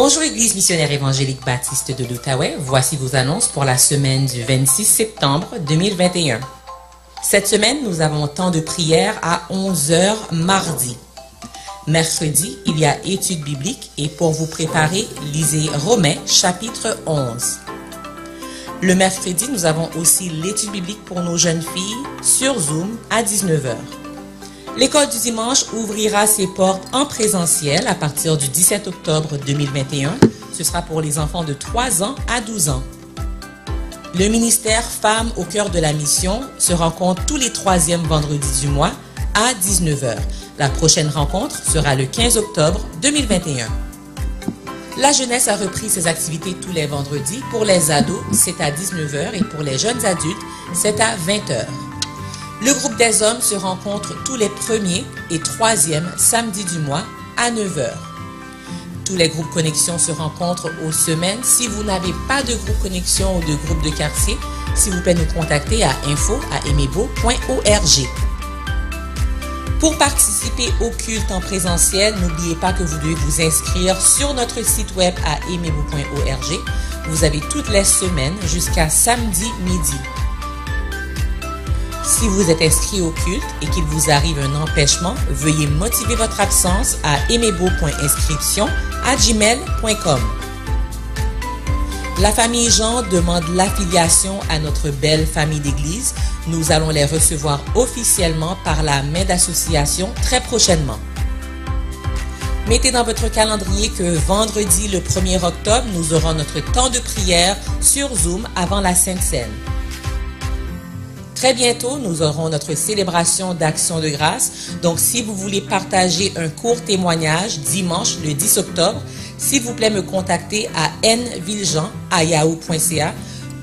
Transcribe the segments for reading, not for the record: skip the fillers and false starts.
Bonjour Église missionnaire évangélique baptiste de l'Outaouais, voici vos annonces pour la semaine du 26 septembre 2021. Cette semaine, nous avons temps de prière à 11 h mardi. Mercredi, il y a études bibliques et pour vous préparer, lisez Romains chapitre 11. Le mercredi, nous avons aussi l'étude biblique pour nos jeunes filles sur Zoom à 19 h. L'école du dimanche ouvrira ses portes en présentiel à partir du 17 octobre 2021. Ce sera pour les enfants de 3 ans à 12 ans. Le ministère Femmes au cœur de la mission se rencontre tous les 3e vendredis du mois à 19 h. La prochaine rencontre sera le 15 octobre 2021. La jeunesse a repris ses activités tous les vendredis. Pour les ados, c'est à 19 h et pour les jeunes adultes, c'est à 20 h. Le groupe des hommes se rencontre tous les 1er et 3e samedis du mois à 9 h. Tous les groupes connexion se rencontrent aux semaines. Si vous n'avez pas de groupe connexion ou de groupe de quartier, s'il vous plaît nous contacter à info@emebo.org. Pour participer au culte en présentiel, n'oubliez pas que vous devez vous inscrire sur notre site web à emebo.org. Vous avez toutes les semaines jusqu'à samedi midi. Si vous êtes inscrit au culte et qu'il vous arrive un empêchement, veuillez motiver votre absence à emebo.inscription@gmail.com. La famille Jean demande l'affiliation à notre belle famille d'église. Nous allons les recevoir officiellement par la main d'association très prochainement. Mettez dans votre calendrier que vendredi le 1er octobre, nous aurons notre temps de prière sur Zoom avant la Sainte Seine. Très bientôt, nous aurons notre célébration d'Action de grâce. Donc, si vous voulez partager un court témoignage dimanche, le 10 octobre, s'il vous plaît, me contacter à nviljean@yahoo.ca.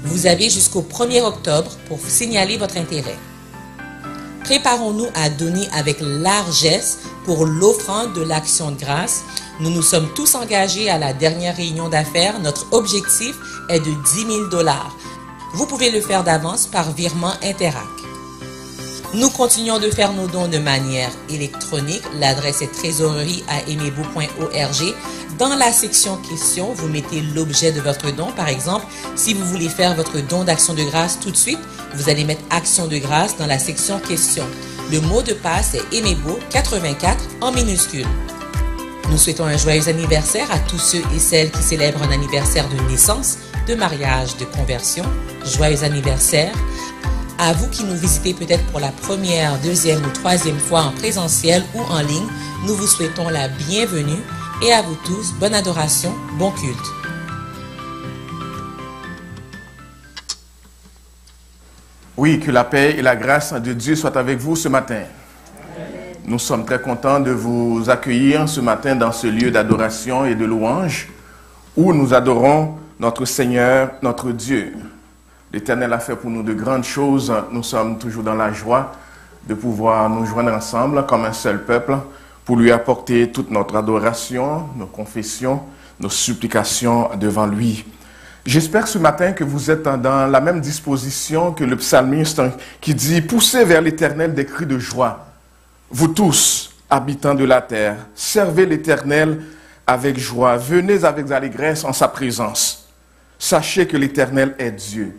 Vous avez jusqu'au 1er octobre pour signaler votre intérêt. Préparons-nous à donner avec largesse pour l'offrande de l'Action de grâce. Nous nous sommes tous engagés à la dernière réunion d'affaires. Notre objectif est de 10 000 $. Vous pouvez le faire d'avance par virement Interac. Nous continuons de faire nos dons de manière électronique. L'adresse est trésorerie@emebo.org. Dans la section questions, vous mettez l'objet de votre don. Par exemple, si vous voulez faire votre don d'action de grâce tout de suite, vous allez mettre action de grâce dans la section questions. Le mot de passe est Emebo 84 en minuscule. Nous souhaitons un joyeux anniversaire à tous ceux et celles qui célèbrent un anniversaire de naissance, de mariage, de conversion. Joyeux anniversaire. À vous qui nous visitez peut-être pour la première, deuxième ou troisième fois en présentiel ou en ligne, nous vous souhaitons la bienvenue et à vous tous, bonne adoration, bon culte. Oui, que la paix et la grâce de Dieu soient avec vous ce matin. Nous sommes très contents de vous accueillir ce matin dans ce lieu d'adoration et de louange où nous adorons notre Seigneur, notre Dieu. L'Éternel a fait pour nous de grandes choses. Nous sommes toujours dans la joie de pouvoir nous joindre ensemble comme un seul peuple pour lui apporter toute notre adoration, nos confessions, nos supplications devant lui. J'espère ce matin que vous êtes dans la même disposition que le psalmiste qui dit « Poussez vers l'Éternel des cris de joie. Vous tous, habitants de la terre, servez l'Éternel avec joie. Venez avec allégresse en sa présence. Sachez que l'Éternel est Dieu.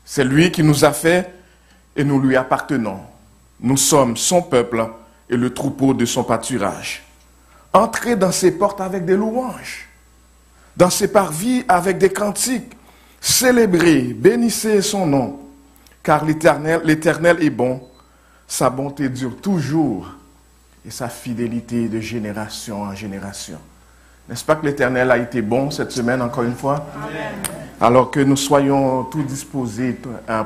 C'est lui qui nous a fait et nous lui appartenons. Nous sommes son peuple et le troupeau de son pâturage. Entrez dans ses portes avec des louanges, dans ses parvis avec des cantiques. Célébrez, bénissez son nom, car l'Éternel est bon. Sa bonté dure toujours et sa fidélité de génération en génération. N'est-ce pas que l'Éternel a été bon cette semaine encore une fois? Amen. Alors que nous soyons tous disposés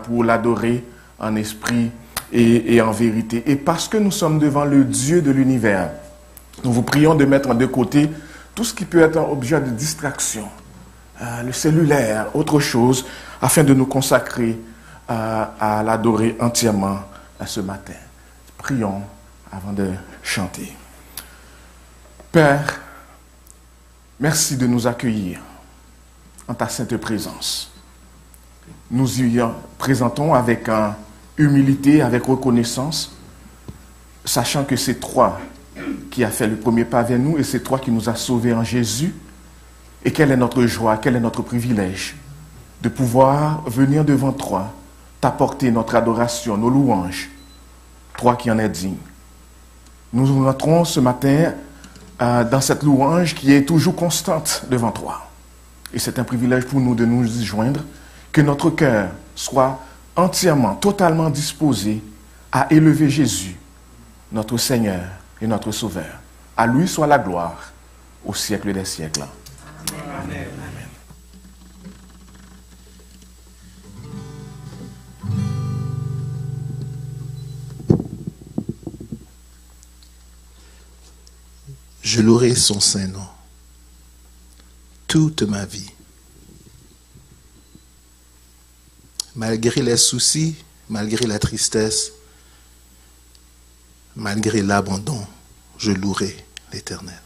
pour l'adorer en esprit et en vérité. Et parce que nous sommes devant le Dieu de l'univers, nous vous prions de mettre de côté tout ce qui peut être un objet de distraction, le cellulaire, autre chose, afin de nous consacrer à l'adorer entièrement ce matin. Prions avant de chanter. Père, merci de nous accueillir en ta sainte présence. Nous y présentons avec humilité, avec reconnaissance, sachant que c'est toi qui as fait le premier pas vers nous et c'est toi qui nous as sauvés en Jésus. Et quelle est notre joie, quel est notre privilège de pouvoir venir devant toi, t'apporter notre adoration, nos louanges, toi qui en es digne. Nous entrons ce matin dans cette louange qui est toujours constante devant toi. Et c'est un privilège pour nous de nous y joindre, que notre cœur soit entièrement, totalement disposé à élever Jésus, notre Seigneur et notre Sauveur. À lui soit la gloire au siècle des siècles. Amen. Amen. Je louerai son saint nom toute ma vie. Malgré les soucis, malgré la tristesse, malgré l'abandon, je louerai l'Éternel.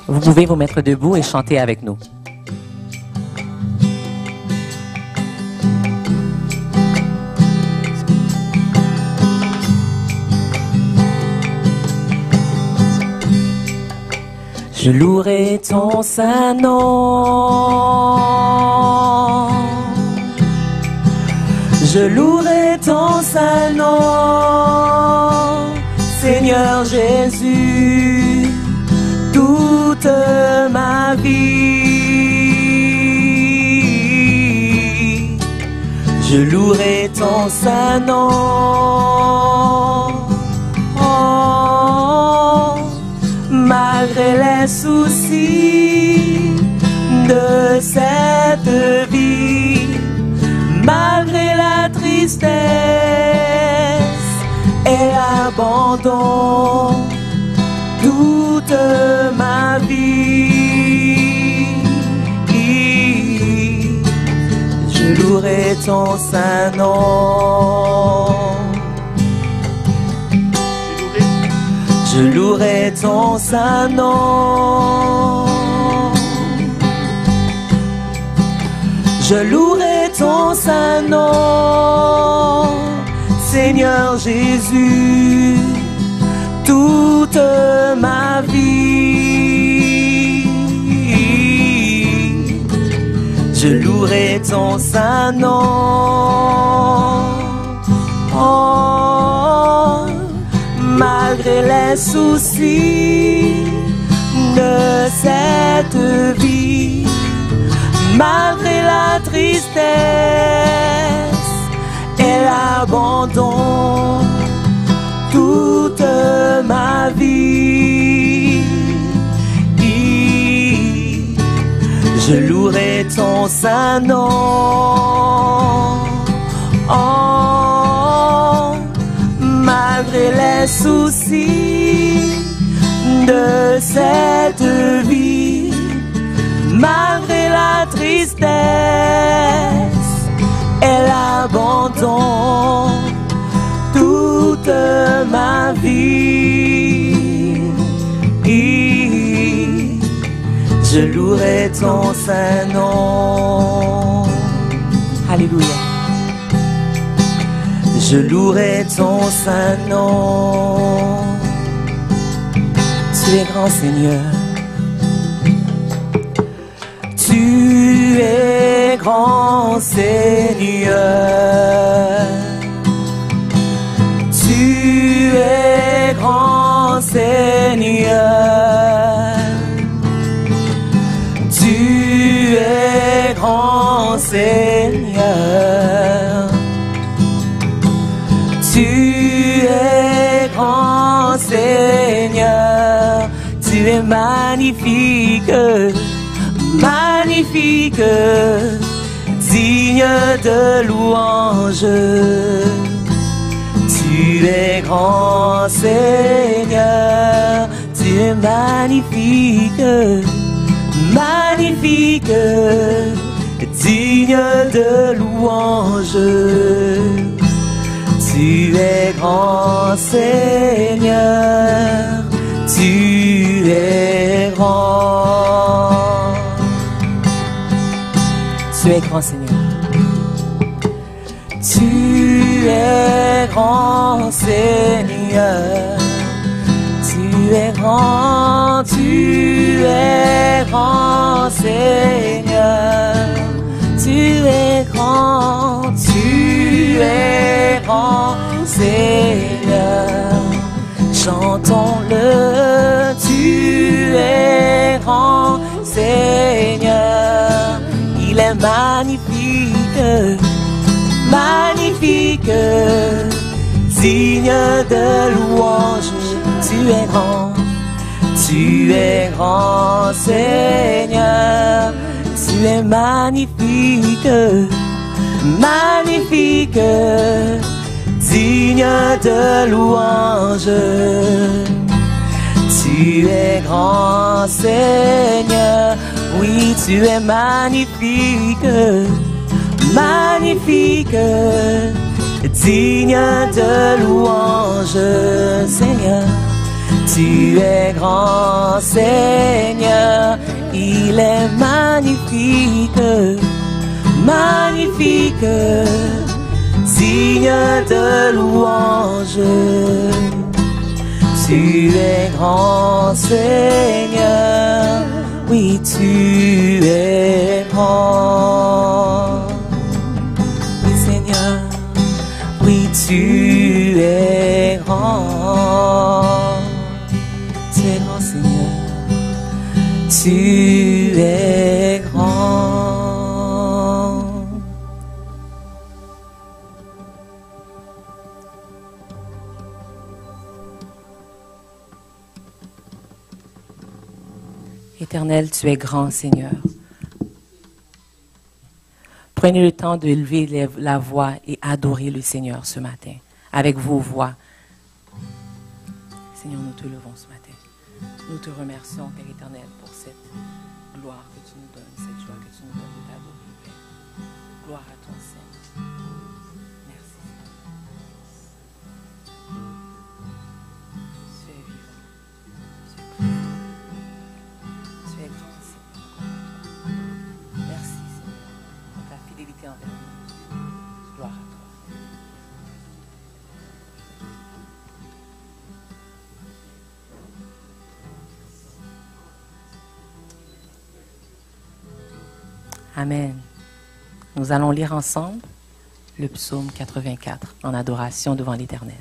Vous pouvez vous mettre debout et chanter avec nous. Je louerai ton saint nom. Je louerai ton saint nom, Seigneur Jésus, toute ma vie. Je louerai ton saint nom. Malgré les soucis de cette vie, malgré la tristesse et l'abandon, toute ma vie, je louerai ton saint nom. Je louerai ton saint nom. Je louerai ton saint nom, Seigneur Jésus, toute ma vie. Je louerai ton saint nom. Malgré les soucis de cette vie, malgré la tristesse et l'abandon, toute ma vie, je louerai ton saint nom. Malgré les soucis de cette vie, malgré la tristesse et l'abandon, toute ma vie, je louerai ton saint nom. Alléluia. Je louerai ton saint nom. Tu es grand Seigneur. Tu es grand Seigneur. Tu es grand Seigneur. Tu es grand Seigneur. Tu es grand Seigneur, tu es magnifique, magnifique, digne de louange. Tu es grand Seigneur, tu es magnifique, magnifique, digne de louange. Tu es grand Seigneur, tu Tu es grand, Seigneur. Tu es grand, Seigneur. Tu es grand, Seigneur. Tu es grand, Seigneur. Chantons-le, tu es grand, Seigneur. Il est magnifique, magnifique, digne de louange. Tu es grand, Seigneur. Tu es magnifique, magnifique, digne de louange. Tu es grand, Seigneur. Oui, tu es magnifique, magnifique, digne de louange, Seigneur. Tu es grand, Seigneur. Il est magnifique, magnifique, digne de louange. Tu es grand, Seigneur. Oui, tu es grand. Oui, Seigneur. Oui, tu es grand. Tu es grand, Seigneur. Tu es grand. Éternel, tu es grand, Seigneur. Prenez le temps de lever la voix et adorer le Seigneur ce matin, avec vos voix. Seigneur, nous te levons ce matin. Nous te remercions, Père éternel, pour cette gloire que tu nous donnes, cette joie que tu nous donnes de t'adorer, Père. Gloire à ton Seigneur. Merci. Tu es vivant. Tu es présent. Tu es grand, Seigneur. Merci, Seigneur, pour ta fidélité envers nous. Gloire à toi. Amen. Nous allons lire ensemble le psaume 84 en adoration devant l'Éternel.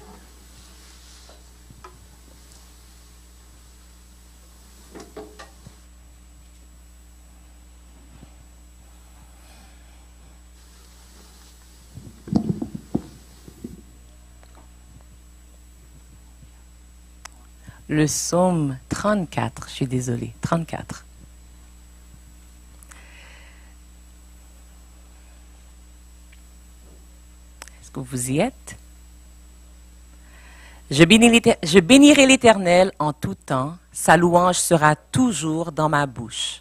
Le psaume 34, je suis désolée, 34. Que vous y êtes. Je bénirai l'Éternel en tout temps, sa louange sera toujours dans ma bouche.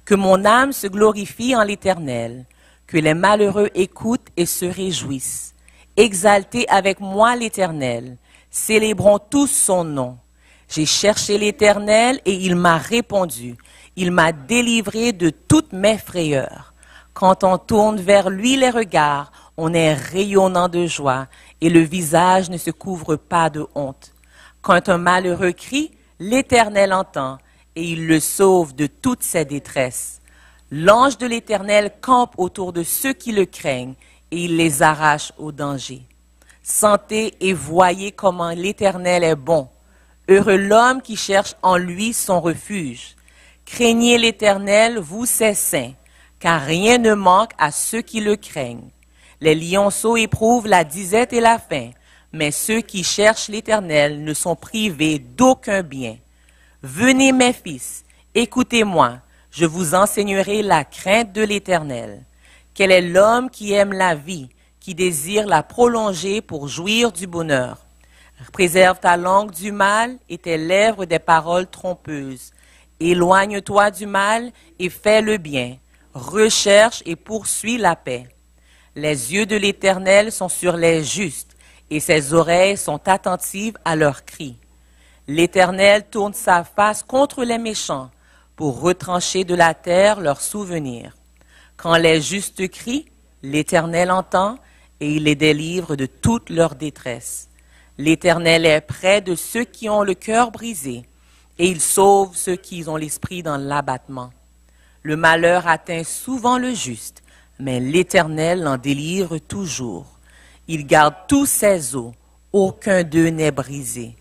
Que mon âme se glorifie en l'Éternel, que les malheureux écoutent et se réjouissent. Exaltez avec moi l'Éternel, célébrons tous son nom. J'ai cherché l'Éternel et il m'a répondu, il m'a délivré de toutes mes frayeurs. Quand on tourne vers lui les regards, on est rayonnant de joie et le visage ne se couvre pas de honte. Quand un malheureux crie, l'Éternel entend et il le sauve de toutes ses détresses. L'ange de l'Éternel campe autour de ceux qui le craignent et il les arrache au danger. Sentez et voyez comment l'Éternel est bon. Heureux l'homme qui cherche en lui son refuge. Craignez l'Éternel, vous ses saints, car rien ne manque à ceux qui le craignent. Les lionceaux éprouvent la disette et la faim, mais ceux qui cherchent l'Éternel ne sont privés d'aucun bien. Venez mes fils, écoutez-moi, je vous enseignerai la crainte de l'Éternel. Quel est l'homme qui aime la vie, qui désire la prolonger pour jouir du bonheur? Préserve ta langue du mal et tes lèvres des paroles trompeuses. Éloigne-toi du mal et fais le bien. Recherche et poursuis la paix. Les yeux de l'Éternel sont sur les justes, et ses oreilles sont attentives à leurs cris. L'Éternel tourne sa face contre les méchants, pour retrancher de la terre leurs souvenirs. Quand les justes crient, l'Éternel entend et il les délivre de toute leur détresse. L'Éternel est près de ceux qui ont le cœur brisé et il sauve ceux qui ont l'esprit dans l'abattement. Le malheur atteint souvent le juste, mais l'Éternel l'en délivre toujours. Il garde tous ses os, aucun d'eux n'est brisé.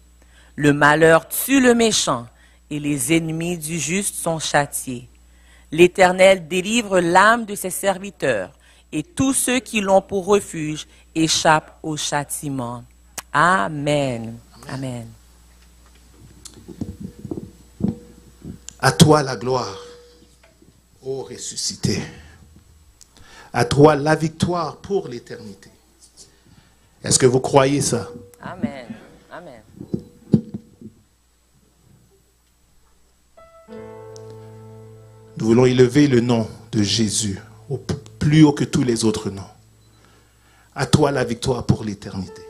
Le malheur tue le méchant et les ennemis du juste sont châtiés. L'Éternel délivre l'âme de ses serviteurs et tous ceux qui l'ont pour refuge échappent au châtiment. Amen. Amen. À toi la gloire, ô ressuscité. À toi la victoire pour l'éternité. Est-ce que vous croyez ça? Amen. Amen. Nous voulons élever le nom de Jésus plus haut que tous les autres noms. À toi la victoire pour l'éternité.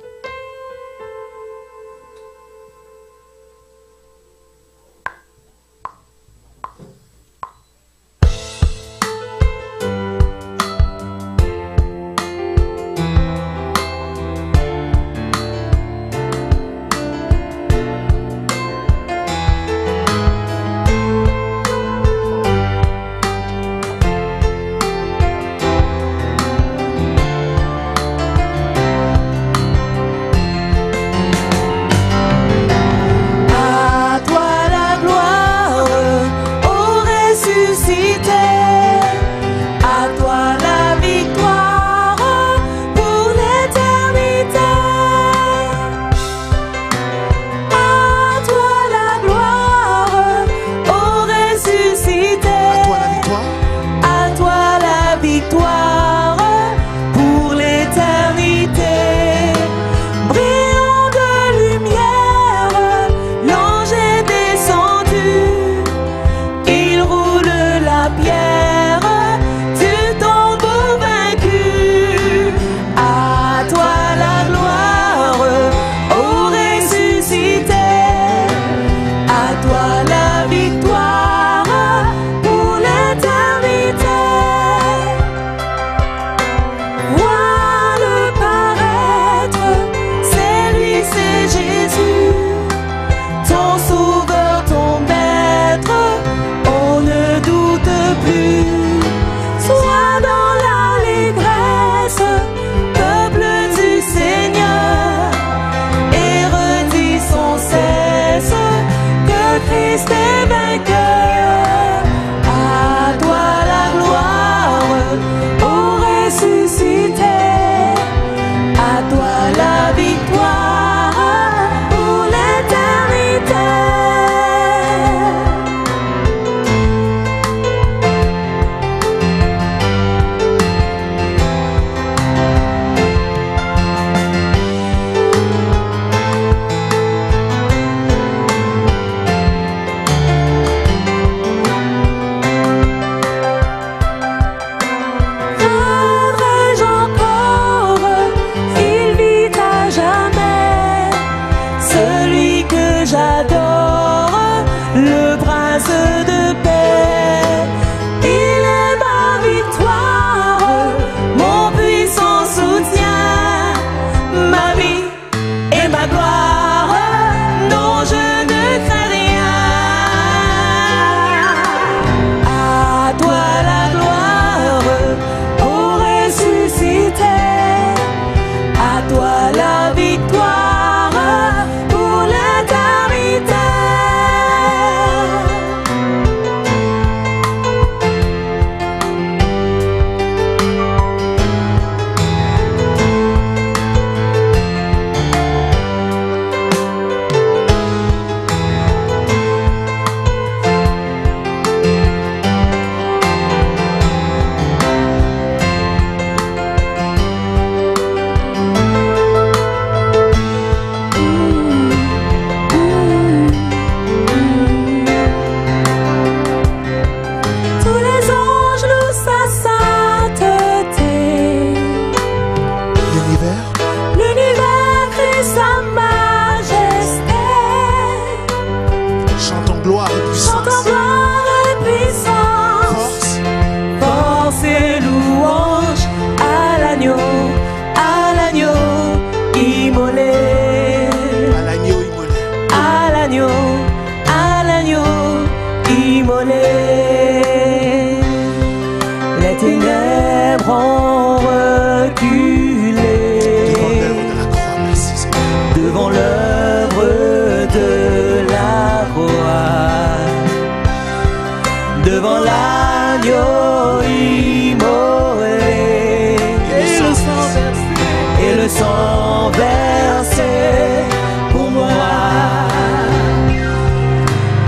ténèbres ont reculé devant l'œuvre de la croix, devant l'agneau immolé et le sang versé pour moi.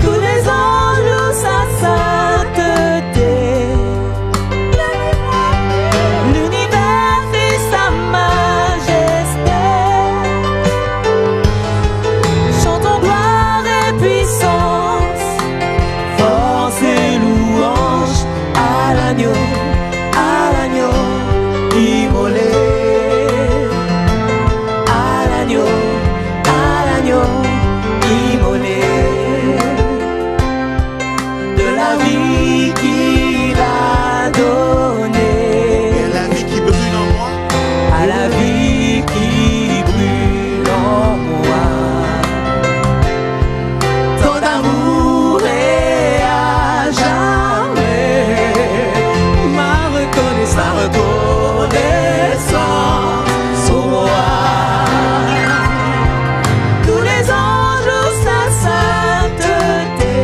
Tous les anges louent sa sainteté, l'univers et sa majesté. Chantons gloire et puissance, force et louange à l'agneau immolé, à l'agneau immolé, de la vie qu'il a donnée, Et la vie qui brûle en moi. à la vie qui brûle en moi. Ton amour est à jamais ma reconnaissance pour moi. Tous les anges louent sa sainteté,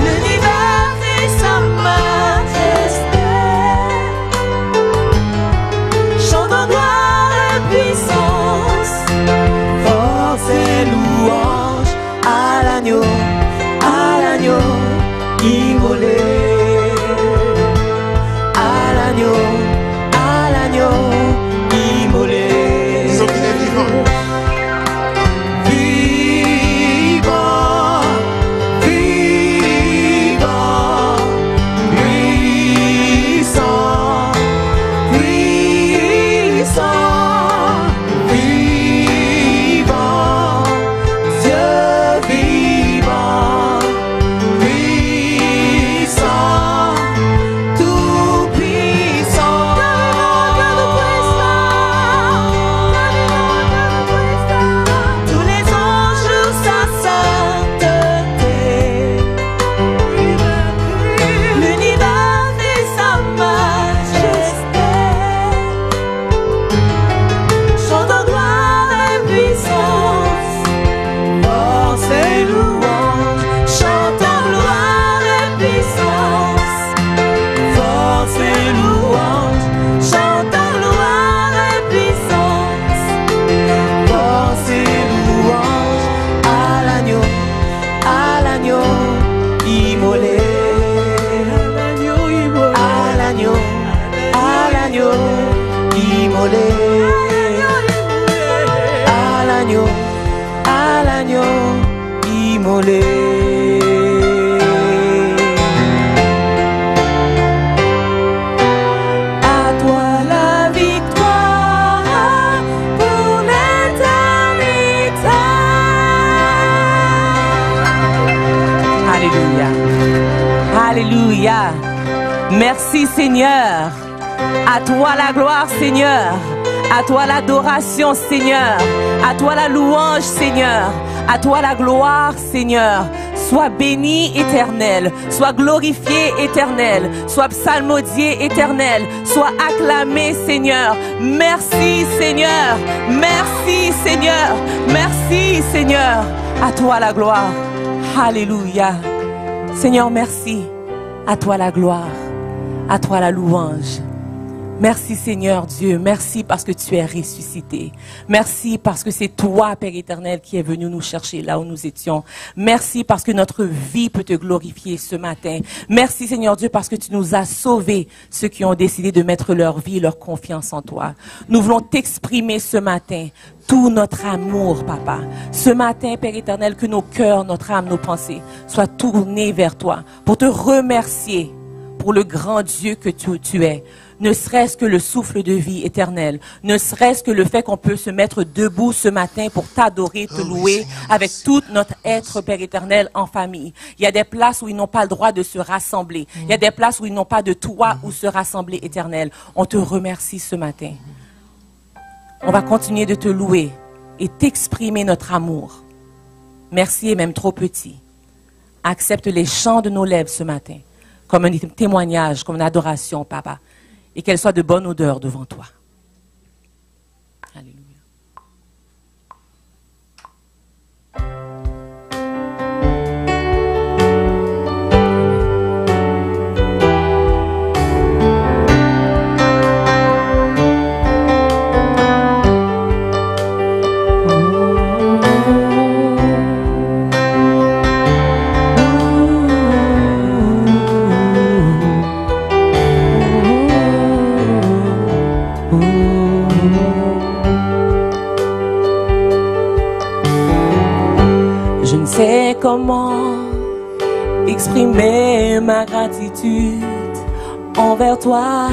l'univers et sa majesté. Chantons gloire et puissance, force et louange à l'agneau immolé, à l'agneau immolé. Sauf qu'il est vivant. Vivant, vivant, puissant, puissant, vivant, Dieu vivant, puissant, tout puissant. Tous les anges louent sa sainteté, l'univers et sa majesté. Chantons gloire et puissance, force et louange. Chantons gloire et puissance, force et louange. Chantons gloire et puissance, force et louange à l'agneau immolé, à l'agneau immolé, à l'agneau immolé. À toi la victoire pour l'éternité. Alléluia. Alléluia. Merci Seigneur. À toi la gloire Seigneur. À toi l'adoration Seigneur. À toi la louange Seigneur. À toi la gloire Seigneur. Sois béni éternel, sois glorifié éternel, sois psalmodié éternel, sois acclamé Seigneur. Merci Seigneur, merci Seigneur, merci Seigneur. À toi la gloire. Alléluia. Seigneur, merci. À toi la gloire, à toi la louange. Merci Seigneur Dieu, merci parce que tu es ressuscité. Merci parce que c'est toi, Père éternel, qui est venu nous chercher là où nous étions. Merci parce que notre vie peut te glorifier ce matin. Merci Seigneur Dieu parce que tu nous as sauvés, ceux qui ont décidé de mettre leur vie, leur confiance en toi. Nous voulons t'exprimer ce matin tout notre amour, Papa. Ce matin, Père éternel, que nos cœurs, notre âme, nos pensées soient tournés vers toi pour te remercier pour le grand Dieu que tu es. Ne serait-ce que le souffle de vie éternel, ne serait-ce que le fait qu'on peut se mettre debout ce matin pour t'adorer, te louer avec tout notre être, Père éternel, en famille. Il y a des places où ils n'ont pas le droit de se rassembler. Il y a des places où ils n'ont pas de toit où se rassembler, éternel. On te remercie ce matin. On va continuer de te louer et t'exprimer notre amour. Merci et même trop petit. Accepte les chants de nos lèvres ce matin. comme un témoignage, comme une adoration, Papa, et qu'elle soit de bonne odeur devant toi. Alléluia. Je ne sais comment exprimer ma gratitude envers toi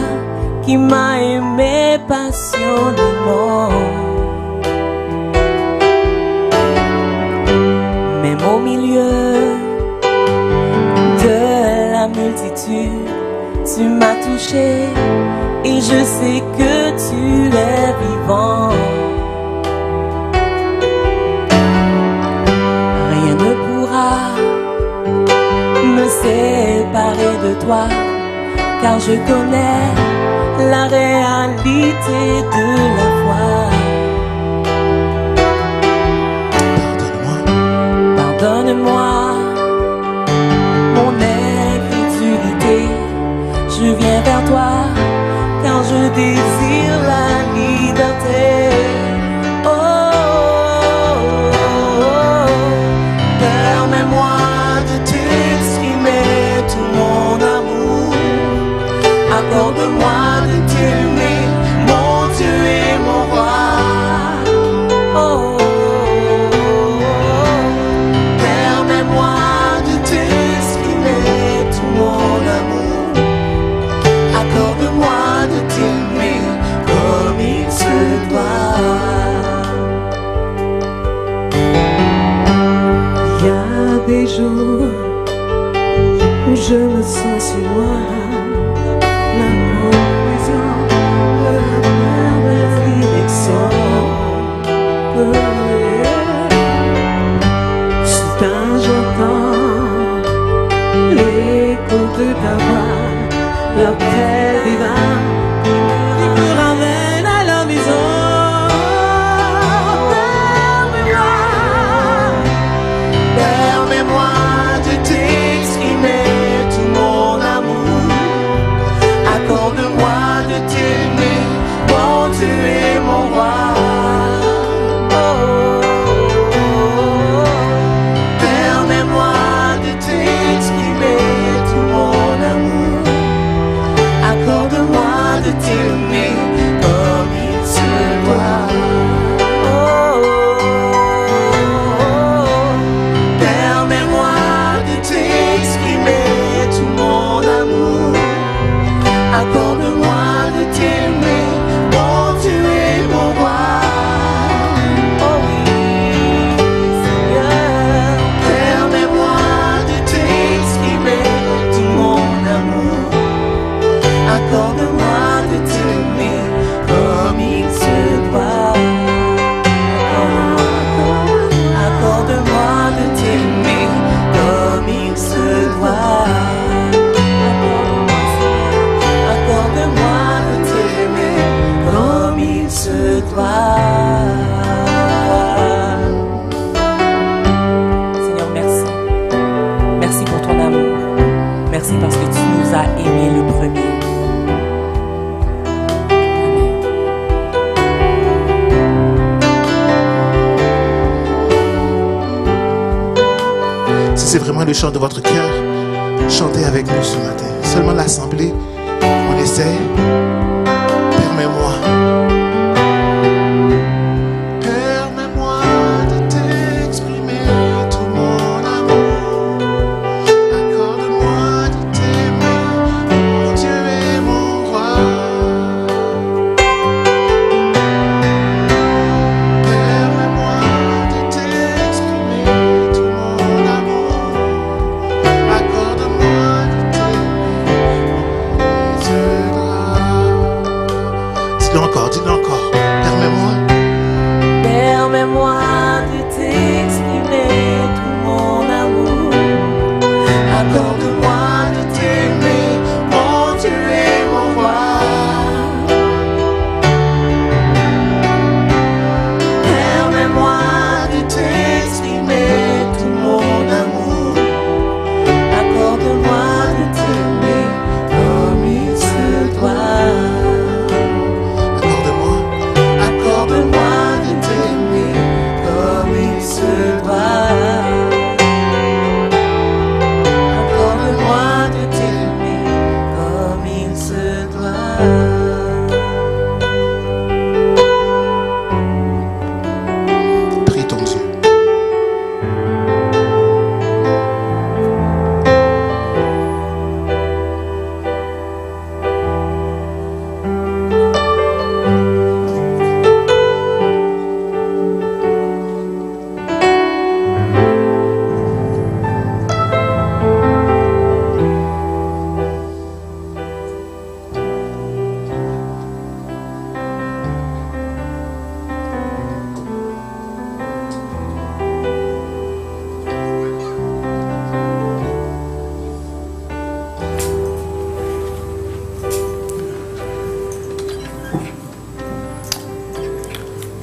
qui m'as aimé passionnément. Même au milieu de la multitude, tu m'as touché et je sais que tu es vivant. Rien ne pourra me séparer de toi, car je connais la réalité de la foi. Pardonne-moi mon incrédulité, je viens vers toi car je désire la liberté. Oh, oh, oh. Permets-moi de t'exprimer tout mon amour. Accorde-moi de t'aimer, mon Dieu et mon roi. Oh, oh, oh. Permets-moi de t'exprimer tout mon amour. Accorde-moi de t'aimer comme il se doit. Il y a des jours où je me sens si loin, la confusion de la prédilection. Soudain j'entends l'écho de ta voix, l'appel divin qui me ramène à la maison. Permets-moi de t'exprimer tout mon amour. Accorde-moi de t'aimer, mon Dieu et mon roi. Oh, oh, oh. Permets-moi de t'exprimer tout mon amour. Accorde-moi de t'aimer comme il se doit. Oh, oh, oh. Permets-moi de t'exprimer tout mon amour. Accorde-moi de t'aimer, mon Dieu et mon roi. Oh oui, Seigneur. Permets-moi de t'exprimer tout mon amour. Accorde-moi de t'aimer comme il se doit. Accorde-moi de t'aimer comme il se doit. Accorde-moi de t'aimer comme il se doit. Seigneur, merci. Merci pour ton amour. Merci parce que tu nous as aimés le premier. Si c'est vraiment le chant de votre cœur, chantez avec nous ce matin. Seulement l'assemblée, on essaie. Permets-moi. Permets-moi de t'exprimer tout mon amour. Accorde-moi de t'aimer, mon Dieu et mon roi. Permets-moi de t'exprimer tout mon amour. Accorde-moi de t'aimer comme il se doit. Dis-le encore, dis-le encore. Permets-moi. Permets-moi de t'exprimer tout mon amour. Accorde-moi de t'aimer.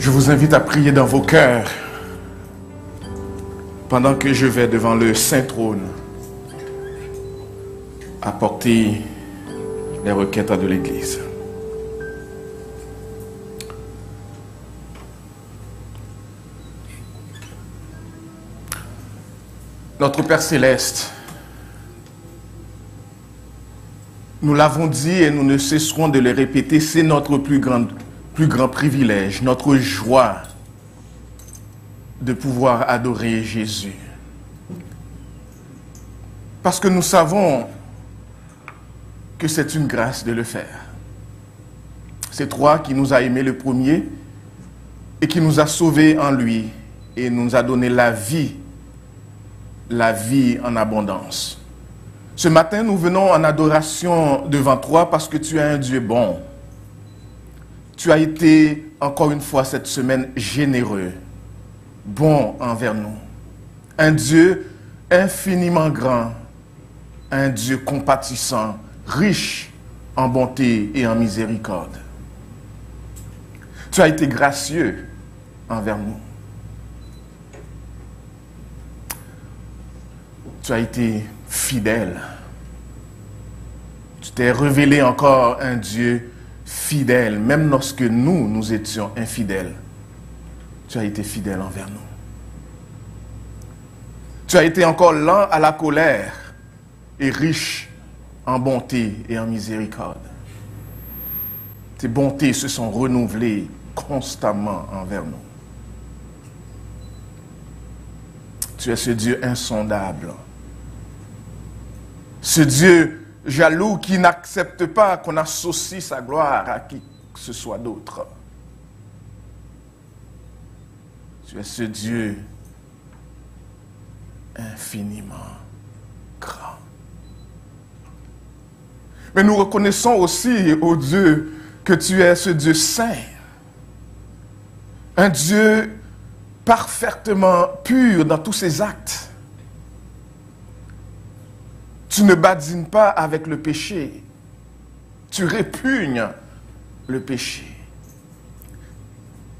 Je vous invite à prier dans vos cœurs pendant que je vais devant le Saint Trône apporter les requêtes de l'Église. Notre Père Céleste, nous l'avons dit et nous ne cesserons de le répéter, c'est notre plus grand privilège, notre joie de pouvoir adorer Jésus. Parce que nous savons que c'est une grâce de le faire. C'est toi qui nous as aimés le premier et qui nous a sauvés en lui et nous a donné la vie en abondance. Ce matin, nous venons en adoration devant toi parce que tu es un Dieu bon. Tu as été, encore une fois cette semaine, généreux, bon envers nous. Un Dieu infiniment grand, un Dieu compatissant, riche en bonté et en miséricorde. Tu as été gracieux envers nous. Tu as été fidèle. Tu t'es révélé encore un Dieu fidèle, même lorsque nous étions infidèles. Tu as été fidèle envers nous. Tu as été encore lent à la colère et riche en bonté et en miséricorde. Tes bontés se sont renouvelées constamment envers nous. Tu es ce Dieu insondable. Ce Dieu jaloux qui n'accepte pas qu'on associe sa gloire à qui que ce soit d'autre. Tu es ce Dieu infiniment grand. Mais nous reconnaissons aussi, ô Dieu, que tu es ce Dieu saint. Un Dieu parfaitement pur dans tous ses actes. Tu ne badines pas avec le péché. Tu répugnes le péché.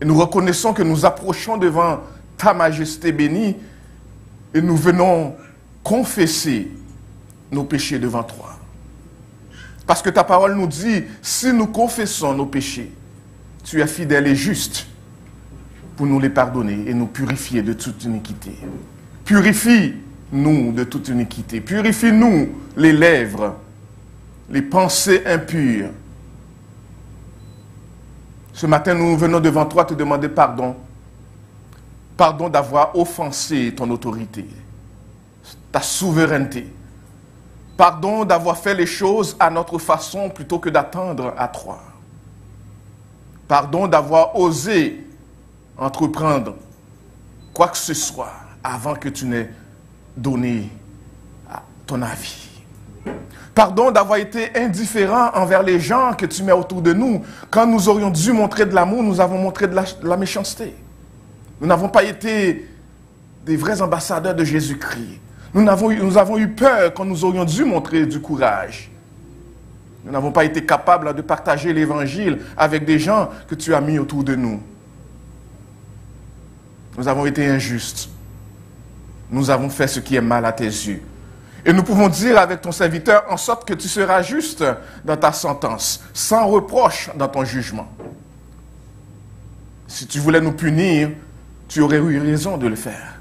Et nous reconnaissons que nous approchons devant ta majesté bénie et nous venons confesser nos péchés devant toi. Parce que ta parole nous dit, si nous confessons nos péchés, tu es fidèle et juste pour nous les pardonner et nous purifier de toute iniquité. Purifie-nous de toute iniquité. Purifie-nous les lèvres, les pensées impures. Ce matin, nous venons devant toi te demander pardon. Pardon d'avoir offensé ton autorité, ta souveraineté. Pardon d'avoir fait les choses à notre façon plutôt que d'attendre à toi. Pardon d'avoir osé entreprendre quoi que ce soit avant que tu n'aies donné ton avis. Pardon d'avoir été indifférent envers les gens que tu mets autour de nous. Quand nous aurions dû montrer de l'amour, nous avons montré de la méchanceté. Nous n'avons pas été des vrais ambassadeurs de Jésus-Christ. Nous avons eu peur quand nous aurions dû montrer du courage. Nous n'avons pas été capables de partager l'évangile avec des gens que tu as mis autour de nous. Nous avons été injustes. Nous avons fait ce qui est mal à tes yeux. Et nous pouvons dire avec ton serviteur en sorte que tu seras juste dans ta sentence, sans reproche dans ton jugement. Si tu voulais nous punir, tu aurais eu raison de le faire.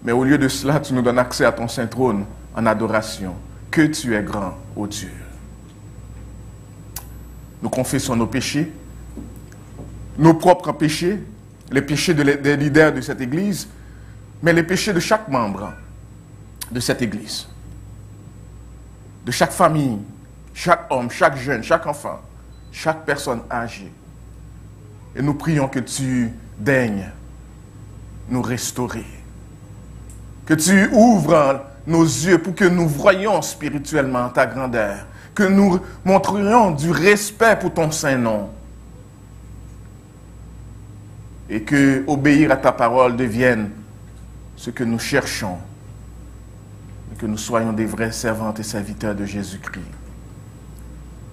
Mais au lieu de cela, tu nous donnes accès à ton saint trône en adoration. Que tu es grand, ô Dieu. Nous confessons nos péchés, nos propres péchés, les péchés des leaders de cette Église, mais les péchés de chaque membre de cette Église, de chaque famille, chaque homme, chaque jeune, chaque enfant, chaque personne âgée. Et nous prions que tu daignes nous restaurer, que tu ouvres nos yeux pour que nous voyions spirituellement ta grandeur, que nous montrions du respect pour ton saint nom, et que obéir à ta parole devienne ce que nous cherchons, et que nous soyons des vrais servantes et serviteurs de Jésus-Christ.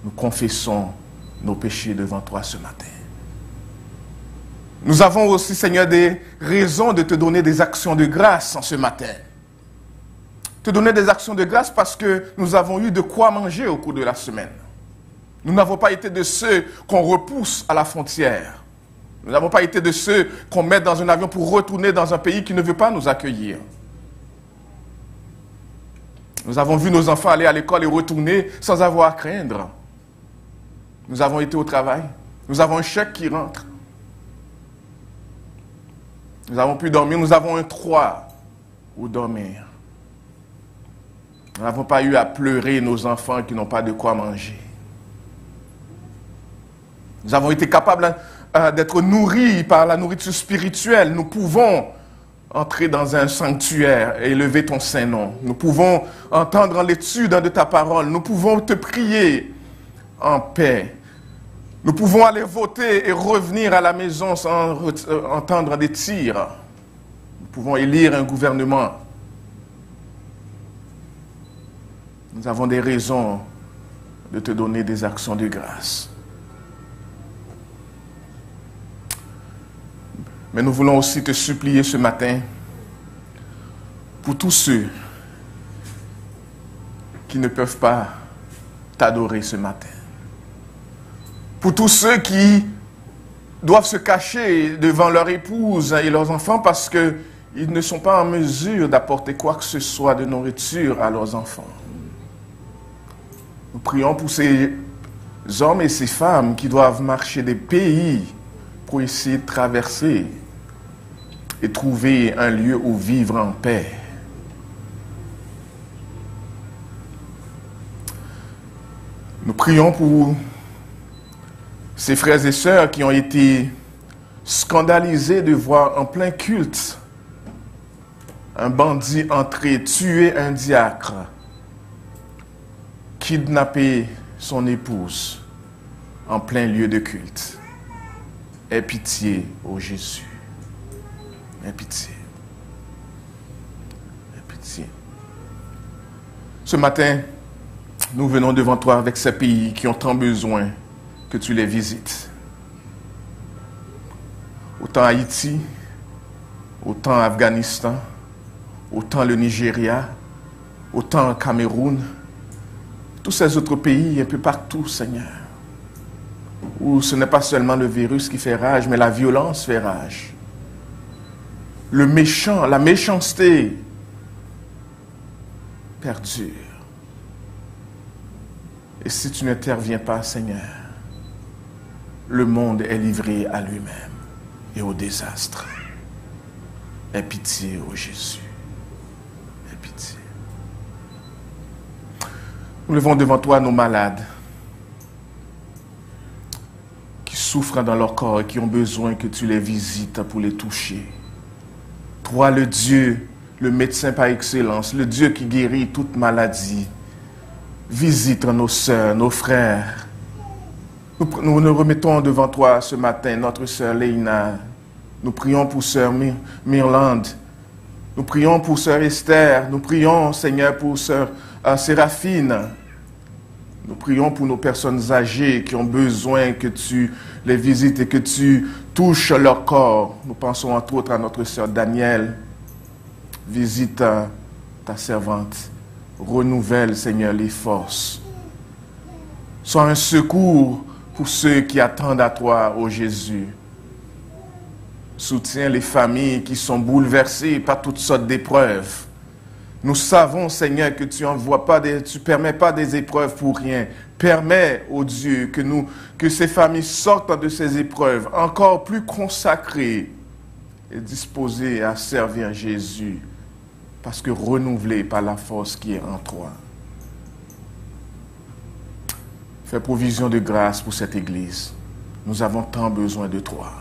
Nous confessons nos péchés devant toi ce matin. Nous avons aussi, Seigneur, des raisons de te donner des actions de grâce en ce matin. Te donner des actions de grâce parce que nous avons eu de quoi manger au cours de la semaine. Nous n'avons pas été de ceux qu'on repousse à la frontière. Nous n'avons pas été de ceux qu'on met dans un avion pour retourner dans un pays qui ne veut pas nous accueillir. Nous avons vu nos enfants aller à l'école et retourner sans avoir à craindre. Nous avons été au travail. Nous avons un chèque qui rentre. Nous avons pu dormir. Nous avons un toit où dormir. Nous n'avons pas eu à pleurer nos enfants qui n'ont pas de quoi manger. Nous avons été capables d'être nourris par la nourriture spirituelle. Nous pouvons entrer dans un sanctuaire et élever ton saint nom. Nous pouvons entendre l'étude de ta parole. Nous pouvons te prier en paix. Nous pouvons aller voter et revenir à la maison sans entendre des tirs. Nous pouvons élire un gouvernement. Nous avons des raisons de te donner des actions de grâce. Mais nous voulons aussi te supplier ce matin pour tous ceux qui ne peuvent pas t'adorer ce matin. Pour tous ceux qui doivent se cacher devant leur épouse et leurs enfants parce qu'ils ne sont pas en mesure d'apporter quoi que ce soit de nourriture à leurs enfants. Nous prions pour ces hommes et ces femmes qui doivent marcher des pays pour essayer de traverser et trouver un lieu où vivre en paix. Nous prions pour ces frères et sœurs qui ont été scandalisés de voir en plein culte un bandit entrer, tuer un diacre, kidnapper son épouse en plein lieu de culte. Aie pitié, ô Jésus. Aie pitié. Aie pitié. Ce matin, nous venons devant toi avec ces pays qui ont tant besoin que tu les visites. Autant Haïti, autant Afghanistan, autant le Nigeria, autant Cameroun, tous ces autres pays, un peu partout, Seigneur, où ce n'est pas seulement le virus qui fait rage, mais la violence fait rage. Le méchant, la méchanceté perdure. Et si tu n'interviens pas, Seigneur, le monde est livré à lui-même et au désastre. Aie pitié, ô Jésus. Aie pitié. Nous levons devant toi nos malades qui souffrent dans leur corps et qui ont besoin que tu les visites pour les toucher. Toi, le Dieu, le médecin par excellence, le Dieu qui guérit toute maladie, visite nos sœurs, nos frères. Nous nous remettons devant toi ce matin, notre sœur Léina. Nous prions pour sœur Mirland. Nous prions pour sœur Esther. Nous prions, Seigneur, pour sœur Séraphine. Nous prions pour nos personnes âgées qui ont besoin que tu les visites et que tu touches leur corps. Nous pensons entre autres à notre sœur Danielle. Visite ta servante. Renouvelle, Seigneur, les forces. Sois un secours pour ceux qui attendent à toi, ô Jésus. Soutiens les familles qui sont bouleversées par toutes sortes d'épreuves. Nous savons, Seigneur, que tu permets pas des épreuves pour rien. Permets, ô Dieu, que ces familles sortent de ces épreuves encore plus consacrées et disposées à servir Jésus, parce que renouvelées par la force qui est en toi. Fais provision de grâce pour cette Église. Nous avons tant besoin de toi.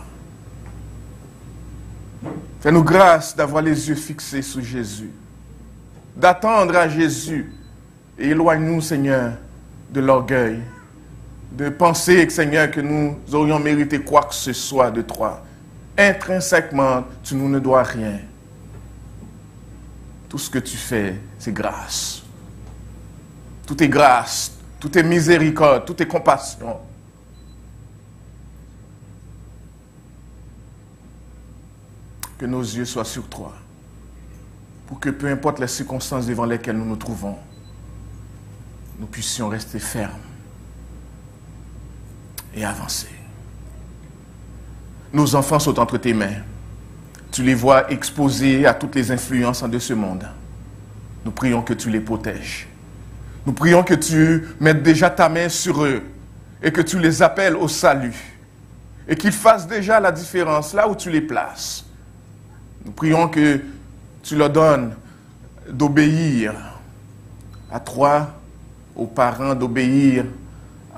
Fais-nous grâce d'avoir les yeux fixés sur Jésus, d'attendre à Jésus, et éloigne-nous, Seigneur, de l'orgueil, de penser, Seigneur, que nous aurions mérité quoi que ce soit de toi. Intrinsèquement, tu nous ne dois rien. Tout ce que tu fais, c'est grâce. Tout est grâce, tout est miséricorde, tout est compassion. que nos yeux soient sur toi, pour que peu importe les circonstances devant lesquelles nous nous trouvons, nous puissions rester fermes et avancer. Nos enfants sont entre tes mains. Tu les vois exposés à toutes les influences de ce monde. Nous prions que tu les protèges. Nous prions que tu mettes déjà ta main sur eux et que tu les appelles au salut et qu'ils fassent déjà la différence là où tu les places. Nous prions que tu leur donnes d'obéir à toi, aux parents, d'obéir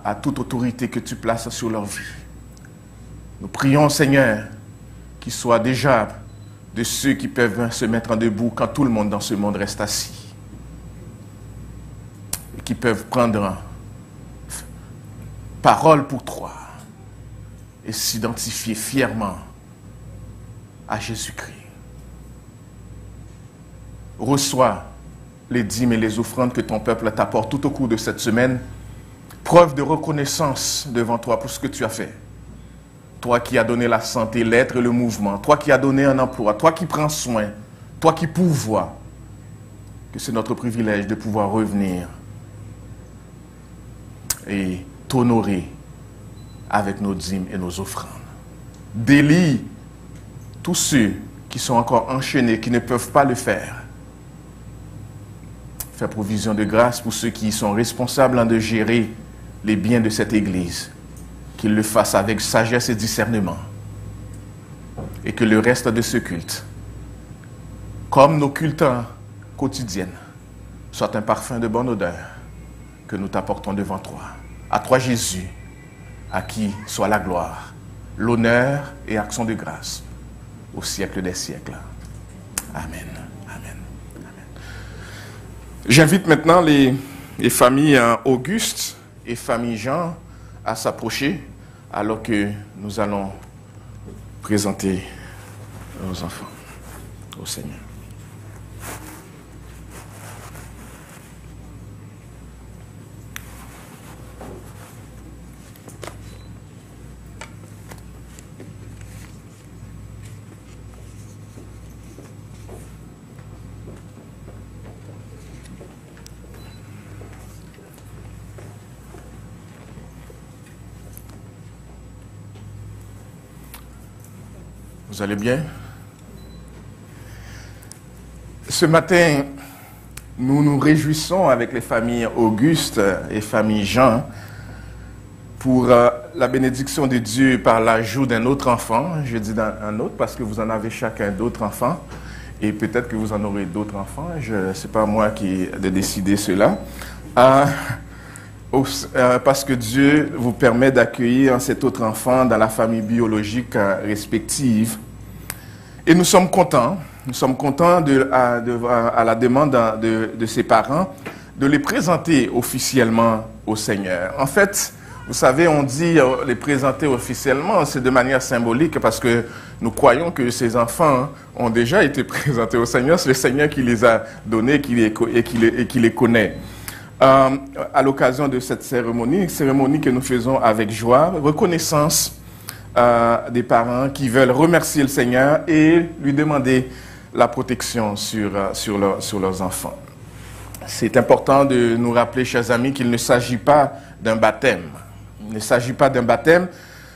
à toute autorité que tu places sur leur vie. Nous prions, Seigneur, qu'ils soient déjà de ceux qui peuvent se mettre en debout quand tout le monde dans ce monde reste assis. Et qui peuvent prendre parole pour toi et s'identifier fièrement à Jésus-Christ. Reçois les dîmes et les offrandes que ton peuple t'apporte tout au cours de cette semaine. Preuve de reconnaissance devant toi pour ce que tu as fait. Toi qui as donné la santé, l'être et le mouvement. Toi qui as donné un emploi. Toi qui prends soin. Toi qui pourvois. Que c'est notre privilège de pouvoir revenir et t'honorer avec nos dîmes et nos offrandes. Délie tous ceux qui sont encore enchaînés, qui ne peuvent pas le faire. Fais provision de grâce pour ceux qui sont responsables de gérer les biens de cette Église. Qu'ils le fassent avec sagesse et discernement. Et que le reste de ce culte, comme nos cultes quotidiennes, soit un parfum de bonne odeur que nous t'apportons devant toi. À toi Jésus, à qui soit la gloire, l'honneur et action de grâce au siècle des siècles. Amen. Amen. Amen. J'invite maintenant les familles Auguste et famille Jean à s'approcher alors que nous allons présenter nos enfants au Seigneur. Vous allez bien? Ce matin, nous nous réjouissons avec les familles Auguste et famille Jean pour la bénédiction de Dieu par l'ajout d'un autre enfant. Je dis un autre parce que vous en avez chacun d'autres enfants et peut-être que vous en aurez d'autres enfants. Ce n'est pas moi qui ai de décider cela. Parce que Dieu vous permet d'accueillir cet autre enfant dans la famille biologique respective. Et nous sommes contents à la demande de ses parents, de les présenter officiellement au Seigneur. En fait, vous savez, on dit les présenter officiellement, c'est de manière symbolique parce que nous croyons que ces enfants ont déjà été présentés au Seigneur. C'est le Seigneur qui les a donnés et qui les connaît. À l'occasion de cette cérémonie que nous faisons avec joie, reconnaissance des parents qui veulent remercier le Seigneur et lui demander la protection sur leurs enfants. C'est important de nous rappeler, chers amis, qu'il ne s'agit pas d'un baptême. Il ne s'agit pas d'un baptême.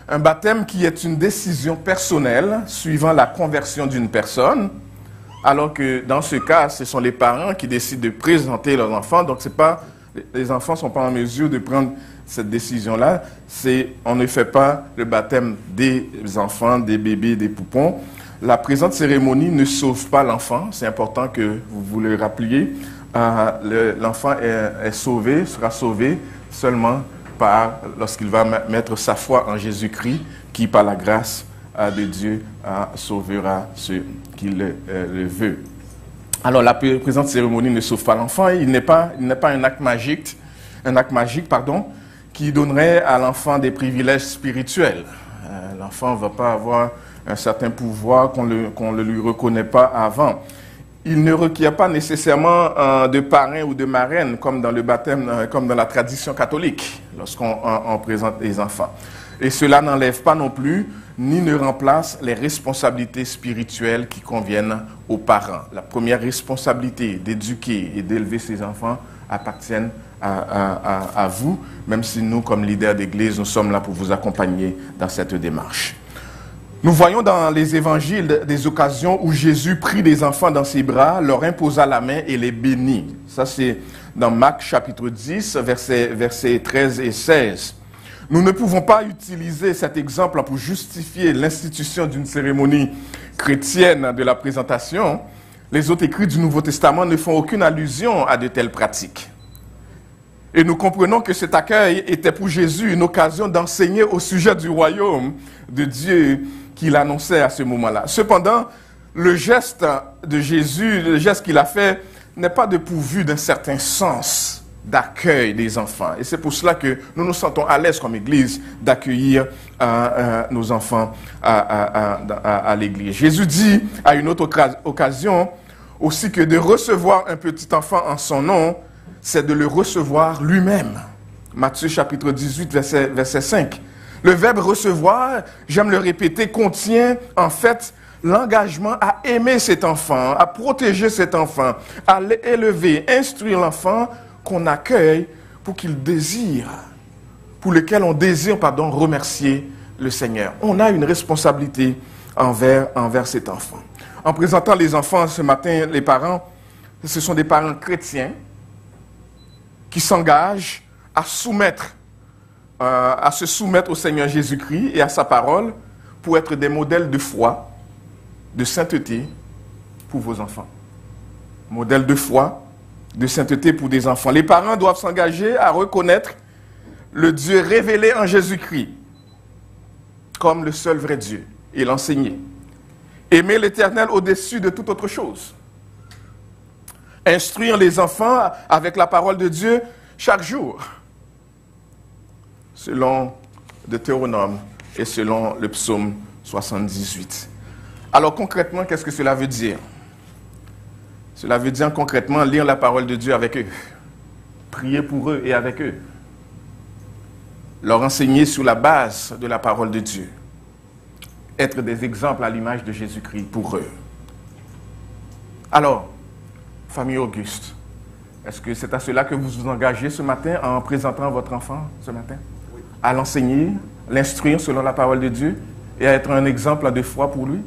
Un baptême qui est une décision personnelle suivant la conversion d'une personne, alors que dans ce cas, ce sont les parents qui décident de présenter leurs enfants. Donc, les enfants ne sont pas en mesure de prendre cette décision-là. On ne fait pas le baptême des enfants, des bébés, des poupons. La présente cérémonie ne sauve pas l'enfant. C'est important que vous le rappeliez. L'enfant est sauvé, sera sauvé seulement lorsqu'il va mettre sa foi en Jésus-Christ, qui, par la grâce de Dieu, sauvera ceux qui le veulent. Alors, la présente cérémonie ne sauve pas l'enfant. Il n'est pas un acte magique, qui donnerait à l'enfant des privilèges spirituels. L'enfant ne va pas avoir un certain pouvoir qu'on ne lui reconnaît pas avant. il ne requiert pas nécessairement de parrain ou de marraine, comme dans le baptême, comme dans la tradition catholique, lorsqu'on présente les enfants. Et cela n'enlève pas non plus, ni ne remplace les responsabilités spirituelles qui conviennent aux parents. La première responsabilité d'éduquer et d'élever ses enfants appartiennent à vous, même si nous, comme leaders d'église, nous sommes là pour vous accompagner dans cette démarche. Nous voyons dans les évangiles des occasions où Jésus prit les enfants dans ses bras, leur imposa la main et les bénit. Ça, c'est dans Marc chapitre 10, versets 13 et 16. Nous ne pouvons pas utiliser cet exemple pour justifier l'institution d'une cérémonie chrétienne de la présentation. Les autres écrits du Nouveau Testament ne font aucune allusion à de telles pratiques. Et nous comprenons que cet accueil était pour Jésus une occasion d'enseigner au sujet du royaume de Dieu qu'il annonçait à ce moment-là. Cependant, le geste de Jésus, le geste qu'il a fait, n'est pas dépourvu d'un certain sens d'accueil des enfants. Et c'est pour cela que nous nous sentons à l'aise comme Église d'accueillir nos enfants à l'Église. Jésus dit à une autre occasion aussi que de recevoir un petit enfant en son nom, c'est de le recevoir lui-même. Matthieu chapitre 18, verset 5. Le verbe recevoir, j'aime le répéter, contient en fait l'engagement à aimer cet enfant, à protéger cet enfant, à l'élever, instruire l'enfant qu'on accueille pour qu'il désire, pour lequel on désire, remercier le Seigneur. On a une responsabilité envers cet enfant. En présentant les enfants ce matin, les parents, ce sont des parents chrétiens qui s'engagent à se soumettre au Seigneur Jésus-Christ et à sa parole pour être des modèles de foi, de sainteté pour vos enfants. Modèle de foi, de sainteté pour des enfants. Les parents doivent s'engager à reconnaître le Dieu révélé en Jésus-Christ comme le seul vrai Dieu et l'enseigner. Aimer l'Éternel au-dessus de toute autre chose. Instruire les enfants avec la parole de Dieu chaque jour, selon Deutéronome et selon le psaume 78. Alors concrètement, qu'est-ce que cela veut dire? Cela veut dire concrètement lire la parole de Dieu avec eux, prier pour eux et avec eux, leur enseigner sur la base de la parole de Dieu, être des exemples à l'image de Jésus-Christ pour eux. Alors, famille Auguste, est-ce que c'est à cela que vous vous engagez ce matin en présentant votre enfant ce matin? Oui. À l'enseigner, l'instruire selon la parole de Dieu et à être un exemple de foi pour lui?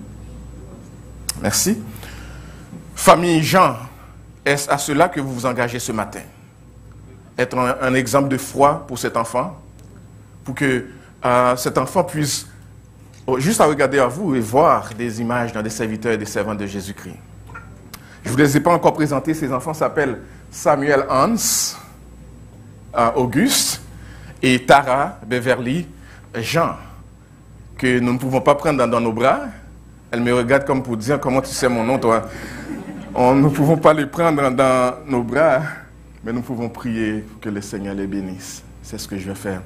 Merci. Famille Jean, est-ce à cela que vous vous engagez ce matin? Être un exemple de foi pour cet enfant, pour que cet enfant puisse juste à regarder à vous et voir des images dans des serviteurs et des servantes de Jésus-Christ. Je ne vous les ai pas encore présentés, ces enfants s'appellent Samuel Hans, Auguste et Tara Beverly Jean, que nous ne pouvons pas prendre dans nos bras. Elle me regarde comme pour dire, comment tu sais mon nom, toi? Nous ne pouvons pas les prendre dans nos bras, mais nous pouvons prier pour que le Seigneur les bénisse. C'est ce que je vais faire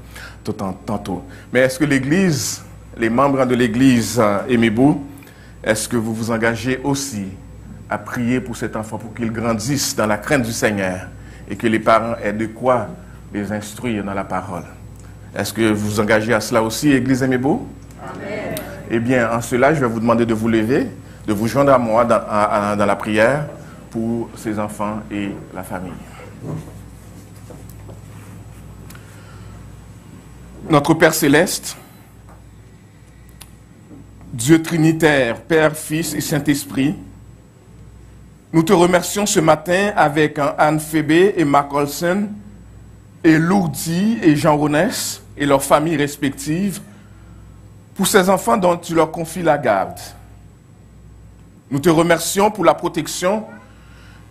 tantôt. Mais est-ce que l'Église, les membres de l'Église Aimez-Beau, est-ce que vous vous engagez aussi à prier pour cet enfant, pour qu'il grandisse dans la crainte du Seigneur et que les parents aient de quoi les instruire dans la parole? Est-ce que vous vous engagez à cela aussi, Église Aimez-Beau? Amen. Eh bien, en cela, je vais vous demander de vous lever, de vous joindre à moi dans la prière pour ces enfants et la famille. Notre Père Céleste, Dieu Trinitaire, Père, Fils et Saint-Esprit, nous te remercions ce matin avec Anne Fébé et Marc Olsen et Lourdi et Jean Ronès et leurs familles respectives pour ces enfants dont tu leur confies la garde. Nous te remercions pour la protection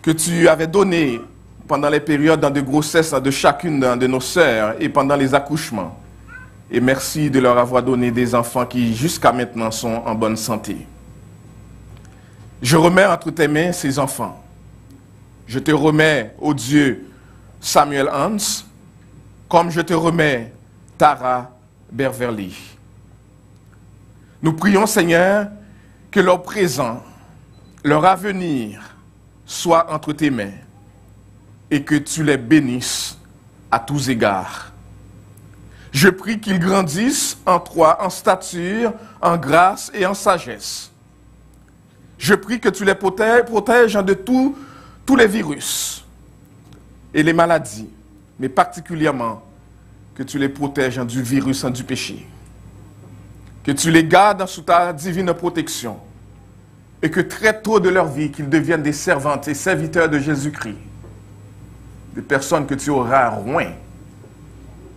que tu avais donnée pendant les périodes de grossesse de chacune de nos sœurs et pendant les accouchements. Et merci de leur avoir donné des enfants qui jusqu'à maintenant sont en bonne santé. Je remets entre tes mains ces enfants. Je te remets, ô Dieu, Samuel Hans, comme je te remets Tara Beverly. Nous prions, Seigneur, que leur présent, leur avenir soient entre tes mains et que tu les bénisses à tous égards. Je prie qu'ils grandissent en toi, en stature, en grâce et en sagesse. Je prie que tu les protèges de tous les virus et les maladies, mais particulièrement que tu les protèges du virus du péché. Que tu les gardes sous ta divine protection et que très tôt de leur vie, qu'ils deviennent des servantes et serviteurs de Jésus-Christ, des personnes que tu auras loin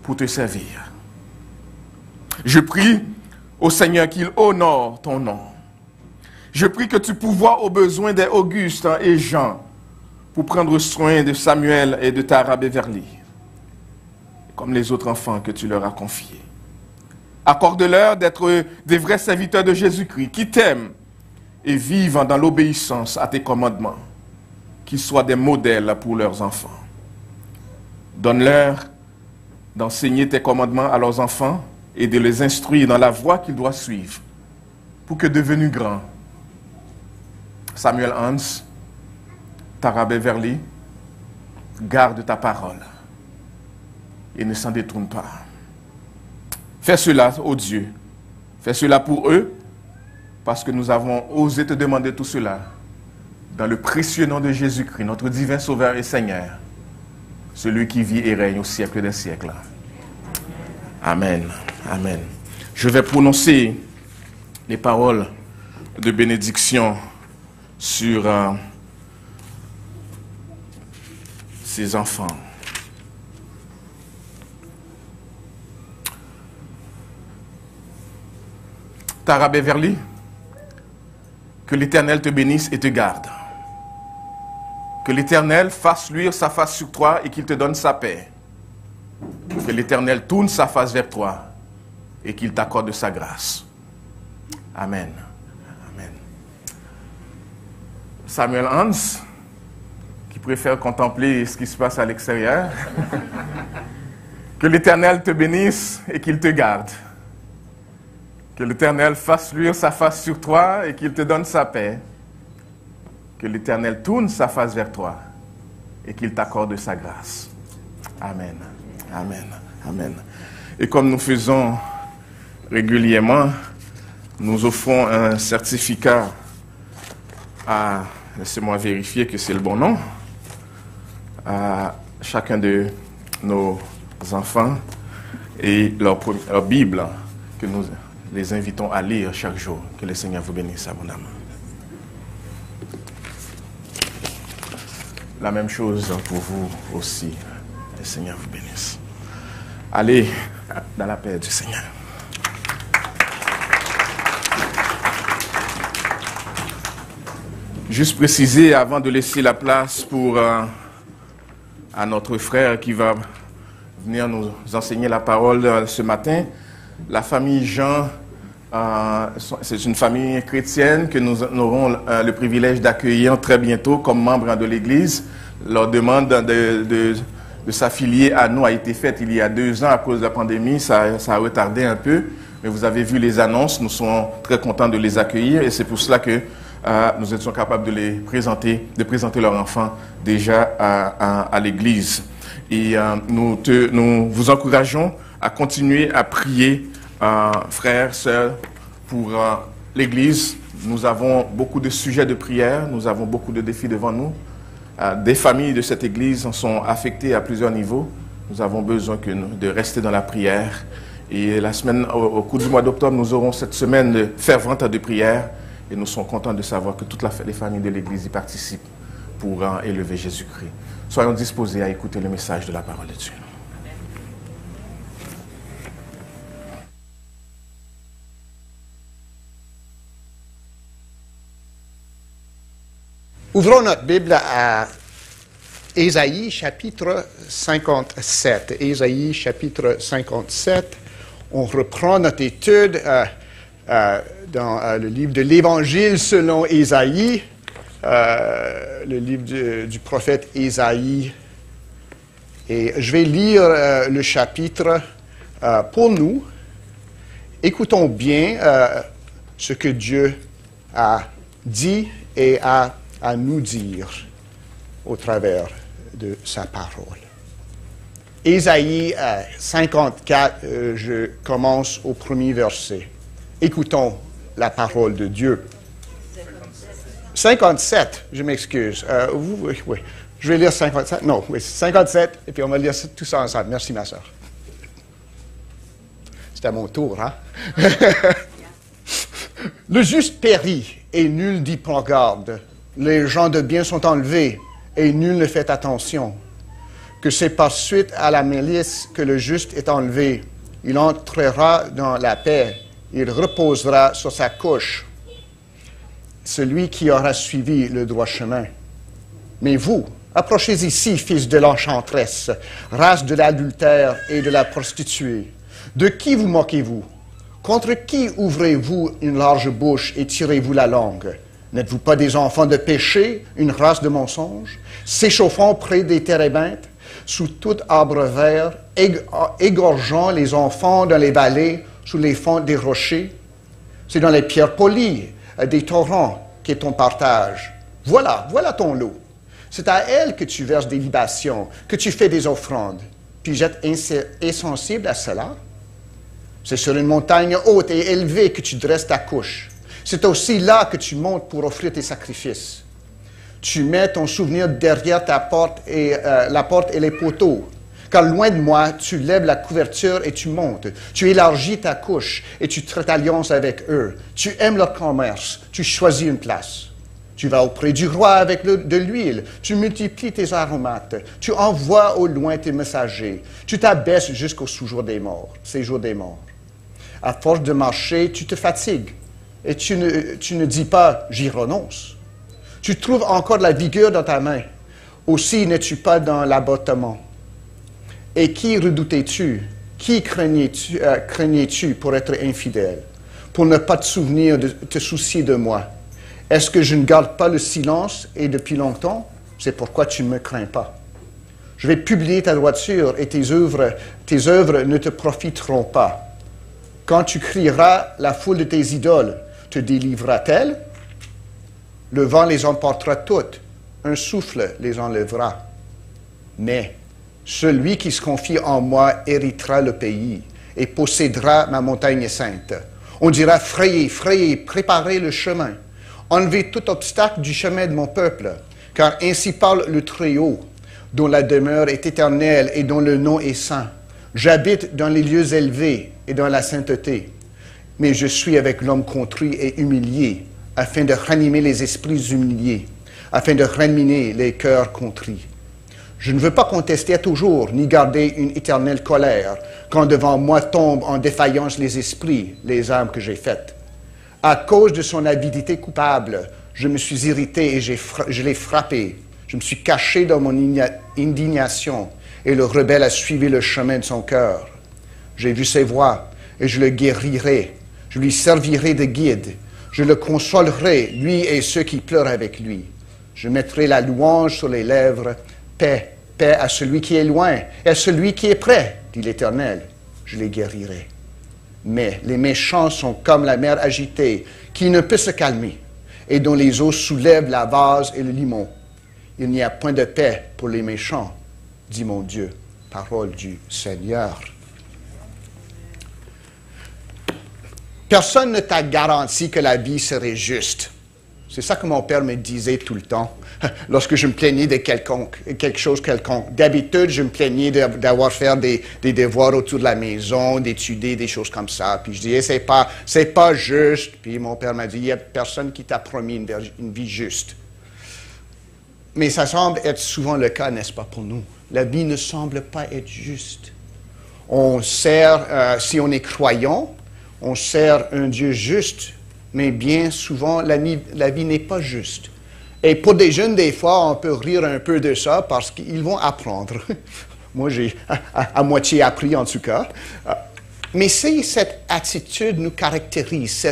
pour te servir. Je prie au Seigneur qu'il honore ton nom. Je prie que tu pourvoies aux besoins des Augustes et Jean pour prendre soin de Samuel et de Tara Beverly, comme les autres enfants que tu leur as confiés. Accorde-leur d'être des vrais serviteurs de Jésus-Christ, qui t'aiment et vivent dans l'obéissance à tes commandements, qu'ils soient des modèles pour leurs enfants. Donne-leur d'enseigner tes commandements à leurs enfants et de les instruire dans la voie qu'ils doivent suivre, pour que devenus grands, Samuel Hans, Tara Beverly, garde ta parole et ne s'en détourne pas. Fais cela, ô Dieu. Fais cela pour eux, parce que nous avons osé te demander tout cela dans le précieux nom de Jésus-Christ, notre divin Sauveur et Seigneur, celui qui vit et règne au siècle des siècles. Amen. Amen. Je vais prononcer les paroles de bénédiction sur ces enfants. Tara Beverly, que l'Éternel te bénisse et te garde. Que l'Éternel fasse luire sa face sur toi et qu'il te donne sa paix. Que l'Éternel tourne sa face vers toi et qu'il t'accorde sa grâce. Amen. Amen. Samuel Hans, qui préfère contempler ce qui se passe à l'extérieur, que l'Éternel te bénisse et qu'il te garde. Que l'Éternel fasse luire sa face sur toi et qu'il te donne sa paix. Que l'Éternel tourne sa face vers toi et qu'il t'accorde sa grâce. Amen. Amen. Amen. Et comme nous faisons régulièrement, nous offrons un certificat à, laissez-moi vérifier que c'est le bon nom, à chacun de nos enfants et leur Bible que nous les invitons à lire chaque jour. Que le Seigneur vous bénisse abondamment. La même chose pour vous aussi. Le Seigneur vous bénisse. Allez dans la paix du Seigneur. Juste préciser avant de laisser la place pour à notre frère qui va venir nous enseigner la parole ce matin. La famille Jean, c'est une famille chrétienne que nous aurons le privilège d'accueillir très bientôt comme membres de l'Église. Leur demande de s'affilier à nous a été faite il y a 2 ans à cause de la pandémie. Ça a retardé un peu, mais vous avez vu les annonces. Nous sommes très contents de les accueillir et c'est pour cela que nous étions capables de présenter leurs enfants déjà à l'Église. Et nous vous encourageons à continuer à prier, frères, sœurs, pour l'Église. Nous avons beaucoup de sujets de prière, nous avons beaucoup de défis devant nous. Des familles de cette Église sont affectées à plusieurs niveaux. Nous avons besoin de rester dans la prière. Et au cours du mois d'octobre, nous aurons cette semaine fervente de prière. Et nous sommes contents de savoir que toutes les familles de l'Église y participent pour élever Jésus-Christ. Soyons disposés à écouter le message de la parole de Dieu. Ouvrons notre Bible à Ésaïe chapitre 57. Ésaïe chapitre 57. On reprend notre étude dans le livre de l'Évangile selon Ésaïe, le livre du prophète Ésaïe. Et je vais lire le chapitre pour nous. Écoutons bien ce que Dieu a dit et a à nous dire. au travers de sa parole. Ésaïe 54, je commence au premier verset. Écoutons la parole de Dieu. 57, je m'excuse. Oui, je vais lire 57. Non, oui, 57, et puis on va lire tout ça ensemble. Merci, ma soeur. C'est à mon tour, hein? Le juste périt, et nul n'y prend garde. Les gens de bien sont enlevés, et nul ne fait attention. Que c'est par suite à la milice que le juste est enlevé. Il entrera dans la paix, il reposera sur sa couche. Celui qui aura suivi le droit chemin. Mais vous, approchez ici, fils de l'enchanteresse, race de l'adultère et de la prostituée. De qui vous moquez-vous? Contre qui ouvrez-vous une large bouche et tirez-vous la langue? N'êtes-vous pas des enfants de péché, une race de mensonges, s'échauffant près des térébintes, sous tout arbre vert, égorgeant les enfants dans les vallées, sous les fonds des rochers? C'est dans les pierres polies des torrents qu'est ton partage. Voilà ton lot. C'est à elle que tu verses des libations, que tu fais des offrandes. Puis j'être insensible à cela? C'est sur une montagne haute et élevée que tu dresses ta couche. C'est aussi là que tu montes pour offrir tes sacrifices. Tu mets ton souvenir derrière ta porte et la porte et les poteaux. Car loin de moi, tu lèves la couverture et tu montes. Tu élargis ta couche et tu traites alliance avec eux. Tu aimes leur commerce. Tu choisis une place. Tu vas auprès du roi avec de l'huile. Tu multiplies tes aromates. Tu envoies au loin tes messagers. Tu t'abaisses jusqu'au séjour des morts. À force de marcher, tu te fatigues. Et tu ne dis pas « j'y renonce ». Tu trouves encore de la vigueur dans ta main. Aussi n'es-tu pas dans l'abattement. Et qui redoutais-tu? Qui craignais-tu pour être infidèle? Pour ne pas te soucier de moi? Est-ce que je ne garde pas le silence et depuis longtemps? C'est pourquoi tu ne me crains pas. Je vais publier ta droiture et tes œuvres ne te profiteront pas. Quand tu crieras, la foule de tes idoles te délivrera-t-elle? Le vent les emportera toutes, un souffle les enlèvera. Mais celui qui se confie en moi héritera le pays et possédera ma montagne sainte. On dira, frayez, préparez le chemin. Enlevez tout obstacle du chemin de mon peuple, car ainsi parle le Très-Haut, dont la demeure est éternelle et dont le nom est saint. J'habite dans les lieux élevés et dans la sainteté, mais je suis avec l'homme contrit et humilié, afin de ranimer les esprits humiliés, afin de ranimer les cœurs contrits. Je ne veux pas contester à toujours, ni garder une éternelle colère, quand devant moi tombent en défaillance les esprits, les âmes que j'ai faites. À cause de son avidité coupable, je me suis irrité et je l'ai frappé. Je me suis caché dans mon indignation, et le rebelle a suivi le chemin de son cœur. J'ai vu ses voies, et je le guérirai. Je lui servirai de guide. Je le consolerai, lui et ceux qui pleurent avec lui. Je mettrai la louange sur les lèvres. Paix, paix à celui qui est loin et à celui qui est près, dit l'Éternel. Je les guérirai. Mais les méchants sont comme la mer agitée, qui ne peut se calmer, et dont les eaux soulèvent la vase et le limon. Il n'y a point de paix pour les méchants, dit mon Dieu. Parole du Seigneur. Personne ne t'a garanti que la vie serait juste. C'est ça que mon père me disait tout le temps, lorsque je me plaignais de quelque chose quelconque. D'habitude, je me plaignais d'avoir fait des devoirs autour de la maison, d'étudier des choses comme ça. Puis je disais, c'est pas juste. Puis mon père m'a dit, il n'y a personne qui t'a promis une vie juste. Mais ça semble être souvent le cas, n'est-ce pas, pour nous? La vie ne semble pas être juste. On sert, si on est croyant, on sert un Dieu juste, mais bien souvent, la vie n'est pas juste. Et pour des jeunes, des fois, on peut rire un peu de ça parce qu'ils vont apprendre. Moi, j'ai à moitié appris en tout cas. Mais si cette attitude nous caractérise,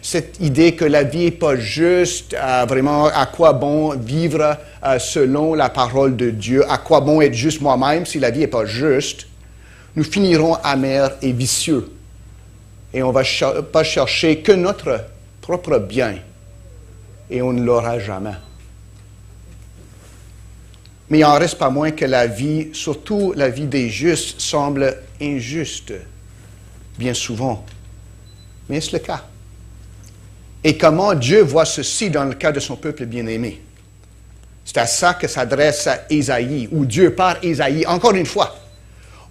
cette idée que la vie n'est pas juste, vraiment, à quoi bon vivre selon la parole de Dieu, à quoi bon être juste moi-même si la vie n'est pas juste, nous finirons amers et vicieux. Et on ne va pas chercher que notre propre bien. Et on ne l'aura jamais. Mais il n'en reste pas moins que la vie, surtout la vie des justes, semble injuste, bien souvent. Mais est-ce le cas? Et comment Dieu voit ceci dans le cas de son peuple bien-aimé? C'est à ça que s'adresse à Ésaïe, ou Dieu par Ésaïe. Encore une fois,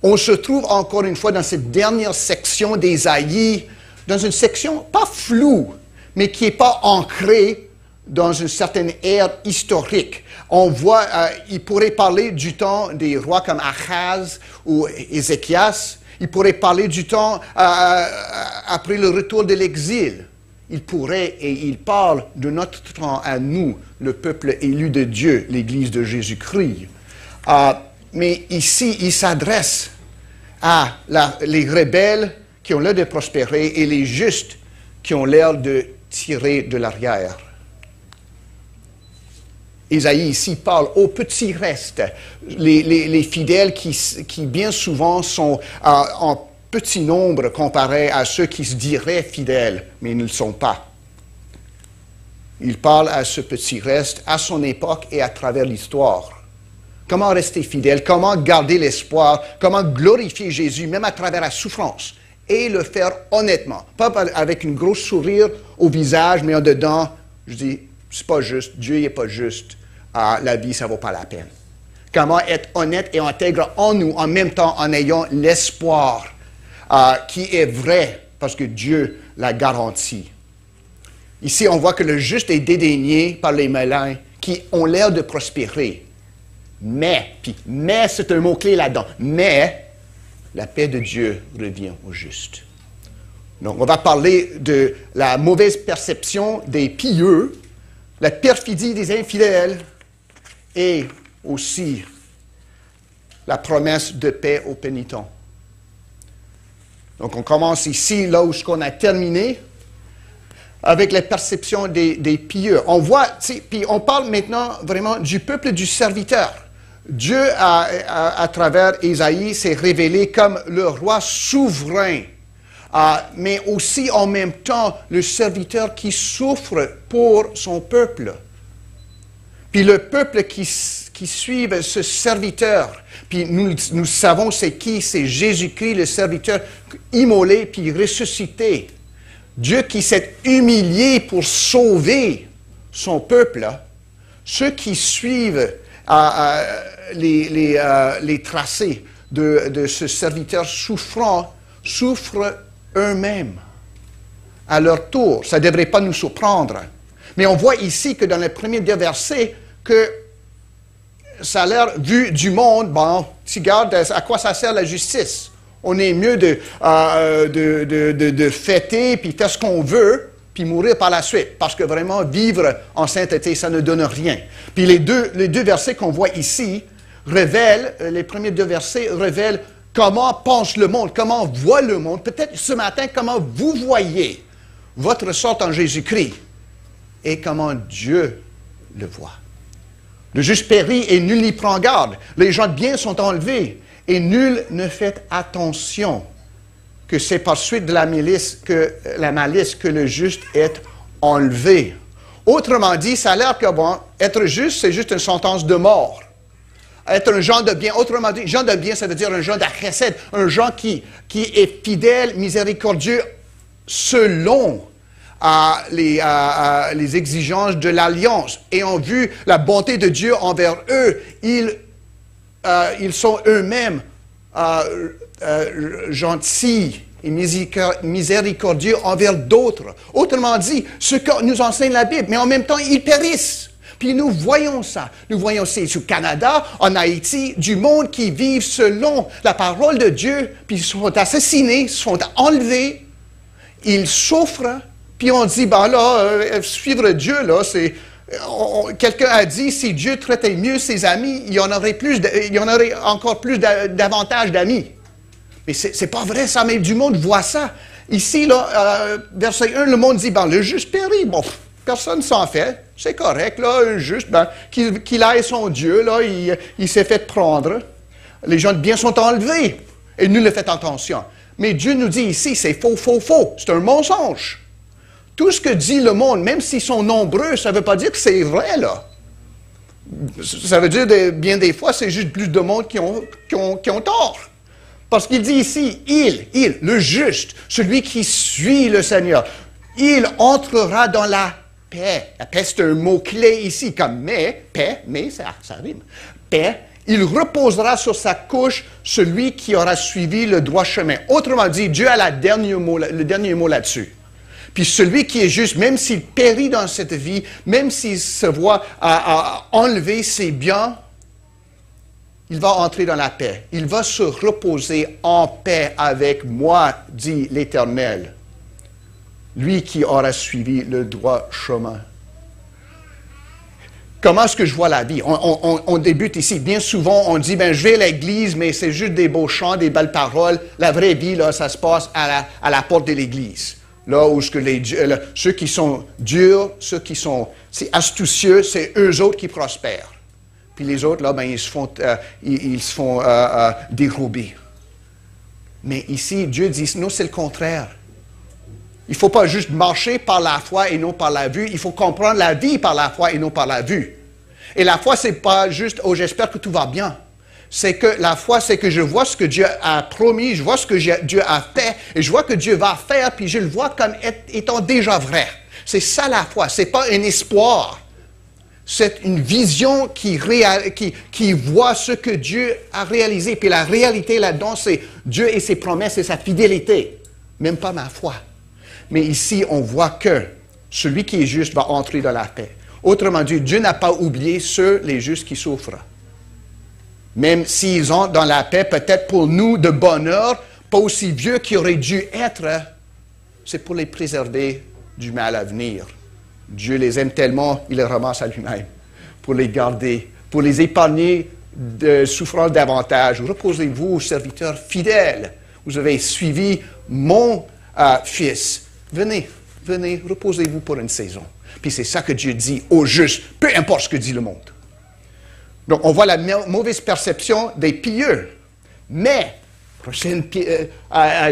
on se trouve encore une fois dans cette dernière section d'Ésaïe, dans une section pas floue, mais qui n'est pas ancrée dans une certaine ère historique. On voit, il pourrait parler du temps des rois comme Achaz ou Ézéchias. Il pourrait parler du temps après le retour de l'exil. Il pourrait et il parle de notre temps à nous, le peuple élu de Dieu, l'Église de Jésus-Christ. Mais ici, il s'adresse à les rebelles qui ont l'air de prospérer et les justes qui ont l'air de tirer de l'arrière. Isaïe ici parle aux petits restes, les fidèles qui bien souvent sont en petit nombre comparé à ceux qui se diraient fidèles, mais ne le sont pas. Il parle à ce petit reste, à son époque et à travers l'histoire. Comment rester fidèle, comment garder l'espoir, comment glorifier Jésus, même à travers la souffrance, et le faire honnêtement. Pas avec une grosse sourire au visage, mais en dedans, je dis, c'est pas juste, Dieu n'est pas juste, la vie, ça ne vaut pas la peine. Comment être honnête et intègre en nous, en même temps en ayant l'espoir qui est vrai, parce que Dieu l'a garanti. Ici, on voit que le juste est dédaigné par les malins qui ont l'air de prospérer. Mais c'est un mot-clé là-dedans, mais la paix de Dieu revient au juste. Donc, on va parler de la mauvaise perception des pieux, la perfidie des infidèles et aussi la promesse de paix aux pénitents. Donc, on commence ici, là où on a terminé, avec la perception des pieux. On voit, puis on parle maintenant vraiment du peuple du serviteur. Dieu, à travers Ésaïe, s'est révélé comme le roi souverain, mais aussi en même temps le serviteur qui souffre pour son peuple. Puis le peuple qui suit ce serviteur, puis nous savons c'est qui, c'est Jésus-Christ, le serviteur immolé puis ressuscité. Dieu qui s'est humilié pour sauver son peuple, ceux qui suivent les tracés de ce serviteur souffrant, souffrent eux-mêmes à leur tour. Ça ne devrait pas nous surprendre. Mais on voit ici que dans les premiers deux versets, que ça a l'air, vu du monde, bon, tu regardes à quoi ça sert la justice. On est mieux de fêter, puis faire ce qu'on veut, puis mourir par la suite. Parce que vraiment, vivre en sainteté, ça ne donne rien. Puis les deux versets qu'on voit ici révèlent, les premiers deux versets révèlent comment pense le monde, comment voit le monde. Peut-être ce matin, comment vous voyez votre sort en Jésus-Christ et comment Dieu le voit. Le juste périt et nul n'y prend garde. Les gens de bien sont enlevés et nul ne fait attention que c'est par suite de la malice que le juste est enlevé. Autrement dit, ça a l'air que bon, être juste, c'est juste une sentence de mort. Être un genre de bien, autrement dit, genre de bien, ça veut dire un genre d'achesed, un genre qui est fidèle, miséricordieux, selon les exigences de l'alliance. Et ont vu la bonté de Dieu envers eux, ils sont eux-mêmes gentils et miséricordieux envers d'autres. Autrement dit, ce que nous enseigne la Bible, mais en même temps, ils périssent. Puis nous voyons ça. Nous voyons ça au Canada, en Haïti, du monde qui vivent selon la parole de Dieu, puis ils sont assassinés, sont enlevés, ils souffrent, puis on dit, ben là, suivre Dieu, là, c'est... Quelqu'un a dit, si Dieu traitait mieux ses amis, il y en aurait encore plus davantage d'amis. Mais c'est pas vrai ça, mais du monde voit ça. Ici, là, verset 1, le monde dit, ben le juste périt. Bon, personne s'en fait. C'est correct, là, un juste, ben, qu'il aille son Dieu, là, il s'est fait prendre. Les gens de bien sont enlevés. Et nul ne fait attention. Mais Dieu nous dit ici, c'est faux, faux, faux. C'est un mensonge. Tout ce que dit le monde, même s'ils sont nombreux, ça ne veut pas dire que c'est vrai, là. Ça veut dire bien des fois, c'est juste plus de monde qui ont tort. Parce qu'il dit ici, il, le juste, celui qui suit le Seigneur, il entrera dans la paix. La paix, c'est un mot-clé ici, comme paix, mais ça rime. Paix. Il reposera sur sa couche celui qui aura suivi le droit chemin. Autrement dit, Dieu a le dernier mot là-dessus. Puis celui qui est juste, même s'il périt dans cette vie, même s'il se voit enlever ses biens, il va entrer dans la paix. Il va se reposer en paix avec moi, dit l'Éternel. Lui qui aura suivi le droit chemin. Comment est-ce que je vois la vie? On débute ici. Bien souvent, on dit, je vais à l'église, mais c'est juste des beaux chants, des belles paroles. La vraie vie, là, ça se passe à la porte de l'église. Là où ceux qui sont durs, ceux qui sont astucieux, c'est eux autres qui prospèrent. Puis les autres, là, ils se font dérober. Mais ici, Dieu dit, non, c'est le contraire. Il ne faut pas juste marcher par la foi et non par la vue. Il faut comprendre la vie par la foi et non par la vue. Et la foi, c'est pas juste, oh, j'espère que tout va bien. C'est que la foi, c'est que je vois ce que Dieu a promis, je vois ce que Dieu a fait, et je vois que Dieu va faire, puis je le vois comme étant déjà vrai. C'est ça la foi, c'est pas un espoir. C'est une vision qui voit ce que Dieu a réalisé. Puis la réalité là-dedans, c'est Dieu et ses promesses et sa fidélité. Même pas ma foi. Mais ici, on voit que celui qui est juste va entrer dans la paix. Autrement dit, Dieu n'a pas oublié les justes qui souffrent. Même s'ils ont dans la paix, peut-être pour nous de bonheur, pas aussi vieux qu'ils auraient dû être, c'est pour les préserver du mal à venir. Dieu les aime tellement, il les ramasse à lui-même pour les garder, pour les épargner de souffrance davantage. Reposez-vous, serviteurs fidèles. Vous avez suivi mon fils. Venez, reposez-vous pour une saison. Puis c'est ça que Dieu dit aux justes, peu importe ce que dit le monde. Donc, on voit la mauvaise perception des pieux. Mais, prochaine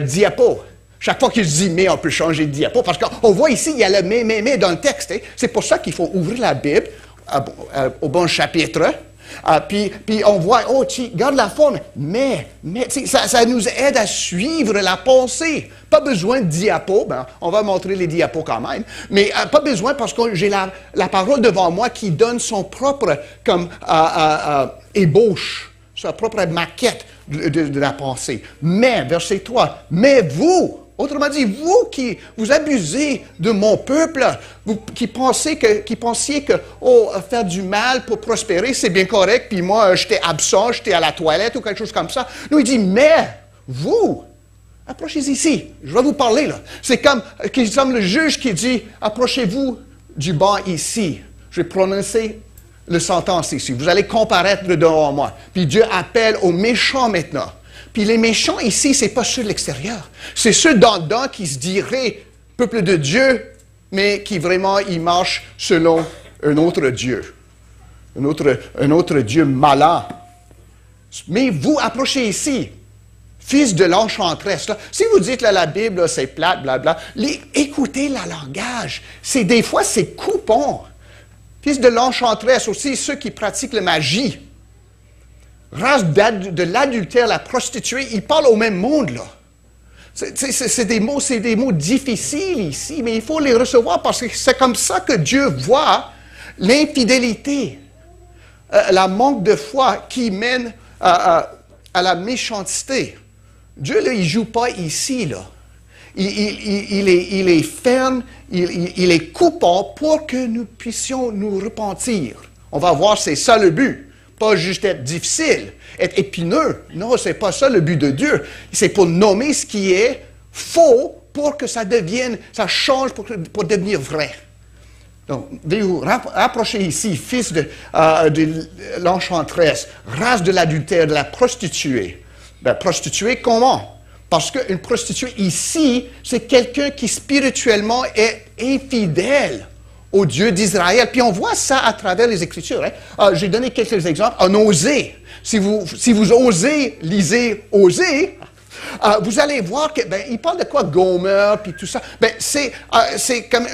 diapo. Chaque fois que je dis « mais », on peut changer de diapo. Parce qu'on voit ici, il y a le « mais » dans le texte. Hein. C'est pour ça qu'il faut ouvrir la Bible au bon chapitre. Puis on voit « oh, garde la forme ». Mais ça nous aide à suivre la pensée. Pas besoin de diapo. On va montrer les diapos quand même. Mais pas besoin parce que j'ai la parole devant moi qui donne son propre ébauche, sa propre maquette de la pensée. Mais, verset 3, « mais vous ». Autrement dit, vous abusez de mon peuple, vous qui pensiez que faire du mal pour prospérer, c'est bien correct, puis moi, j'étais absent, j'étais à la toilette ou quelque chose comme ça. Nous, il dit, mais vous, approchez ici, je vais vous parler là. C'est comme le juge qui dit, approchez-vous du banc ici. Je vais prononcer le sentence ici. Vous allez comparaître devant moi. Puis Dieu appelle aux méchants maintenant. Puis les méchants ici, ce n'est pas ceux de l'extérieur. C'est ceux d'en dedans qui se diraient peuple de Dieu, mais qui vraiment, ils marchent selon un autre Dieu. Un autre Dieu malin. Mais vous, approchez ici, fils de l'enchanteresse. Là. Si vous dites, là, la Bible, c'est plate, blabla, écoutez le langage. Des fois, c'est coupant. Fils de l'enchanteresse, aussi ceux qui pratiquent la magie. Race de l'adultère, la prostituée, ils parlent au même monde, là. C'est des mots difficiles ici, mais il faut les recevoir parce que c'est comme ça que Dieu voit l'infidélité, la manque de foi qui mène à la méchanceté. Dieu, là, il ne joue pas ici, là. Il est ferme, il est coupant pour que nous puissions nous repentir. On va voir, c'est ça le but. Pas juste être difficile, être épineux. Non, c'est pas ça le but de Dieu. C'est pour nommer ce qui est faux pour que ça change pour devenir vrai. Donc, vous rapprochez ici, fils de l'enchanteresse, race de l'adultère, de la prostituée. Prostituée comment? Parce qu'une prostituée ici, c'est quelqu'un qui spirituellement est infidèle au Dieu d'Israël. Puis on voit ça à travers les Écritures. Hein. J'ai donné quelques exemples. En Osée, si vous osez, lisez Osée, vous allez voir que il parle de quoi? Gomer, puis tout ça. C'est comme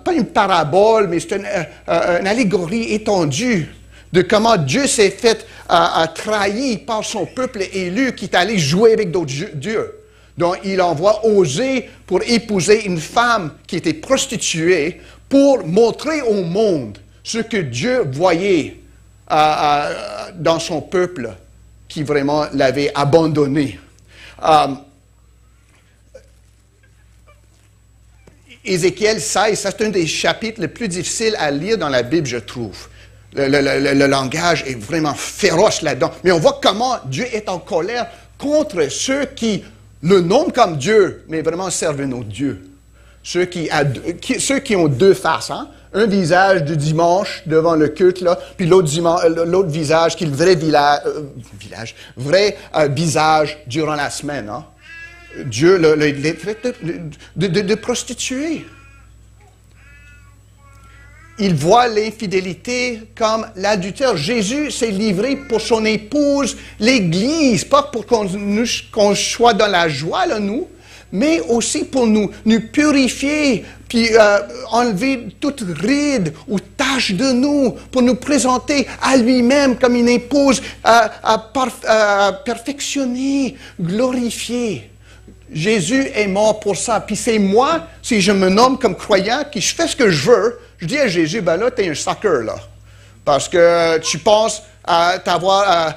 pas une parabole, mais c'est une allégorie étendue de comment Dieu s'est fait trahi par son peuple élu qui est allé jouer avec d'autres dieux. Donc, il envoie Osée pour épouser une femme qui était prostituée pour montrer au monde ce que Dieu voyait dans son peuple qui vraiment l'avait abandonné. Ézéchiel 16, c'est un des chapitres les plus difficiles à lire dans la Bible, je trouve. Le langage est vraiment féroce là-dedans. Mais on voit comment Dieu est en colère contre ceux qui le nomment comme Dieu, mais vraiment servent un autre Dieu. Ceux qui ont deux faces, hein? Un visage du dimanche devant le culte, là, puis l'autre visage qui est le vrai visage durant la semaine. Hein? Dieu les traite de prostituées. Il voit l'infidélité comme l'adultère. Jésus s'est livré pour son épouse, l'Église, pas pour qu'on soit dans la joie, là, nous, mais aussi pour nous purifier, puis enlever toute ride ou tache de nous, pour nous présenter à lui-même comme une épouse perfectionnée, glorifiée. Jésus est mort pour ça. Puis c'est moi, si je me nomme comme croyant, qui je fais ce que je veux, je dis à Jésus, ben là, t'es un sucker, là. Parce que tu penses avoir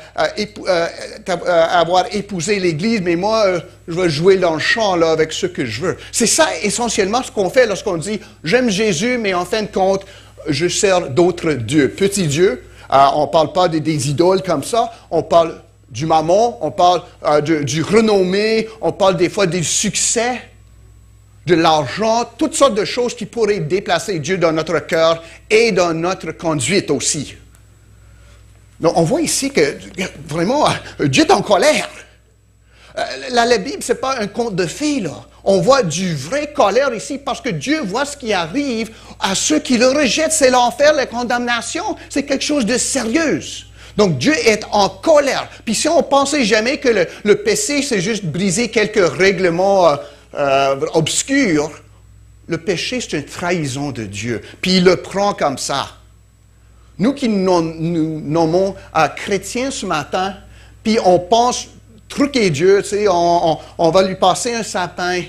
épousé l'Église, mais moi, je vais jouer dans le champ, là, avec ce que je veux. C'est ça, essentiellement, ce qu'on fait lorsqu'on dit, j'aime Jésus, mais en fin de compte, je sers d'autres dieux. Petits dieux, on ne parle pas des idoles comme ça, on parle du mammon, on parle du renommé, on parle des fois du succès, de l'argent, toutes sortes de choses qui pourraient déplacer Dieu dans notre cœur et dans notre conduite aussi. Donc, on voit ici que, vraiment, Dieu est en colère. La Bible, ce n'est pas un conte de fées, là. On voit du vrai colère ici parce que Dieu voit ce qui arrive à ceux qui le rejettent. C'est l'enfer, la condamnation. C'est quelque chose de sérieux. Donc, Dieu est en colère. Puis si on pensait jamais que le péché, c'est juste briser quelques règlements obscurs, le péché, c'est une trahison de Dieu. Puis il le prend comme ça. Nous qui nous nommons chrétiens ce matin, puis on pense truquer Dieu, tu sais, on va lui passer un sapin.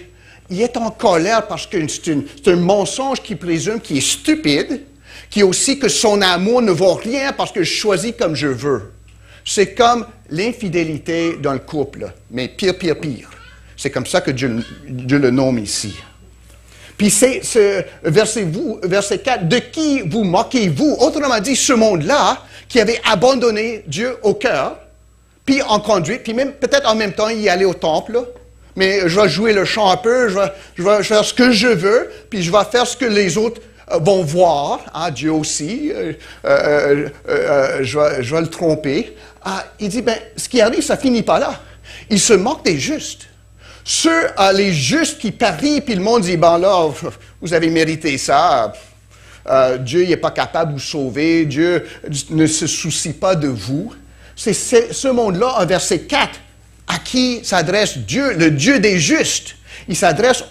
Il est en colère parce que c'est un mensonge qui présume qu'il est stupide, qui est aussi que son amour ne vaut rien parce que je choisis comme je veux. C'est comme l'infidélité dans le couple, mais pire. C'est comme ça que Dieu le nomme ici. Puis c'est ce verset 4, de qui vous moquez-vous? Autrement dit, ce monde-là, qui avait abandonné Dieu au cœur, puis en conduite, puis même peut-être en même temps, il y allait au temple, là. Mais je vais jouer le chant un peu, je vais faire ce que je veux, puis je vais faire ce que les autres vont voir, hein, Dieu aussi, je vais le tromper. Il dit, ben, ce qui arrive, ça finit pas là. Il se moque des justes. Les justes qui parient, puis le monde dit, ben là, vous avez mérité ça, Dieu n'est pas capable de vous sauver, Dieu ne se soucie pas de vous. C'est ce monde-là, en verset 4, à qui s'adresse Dieu, le Dieu des justes. Il s'adresse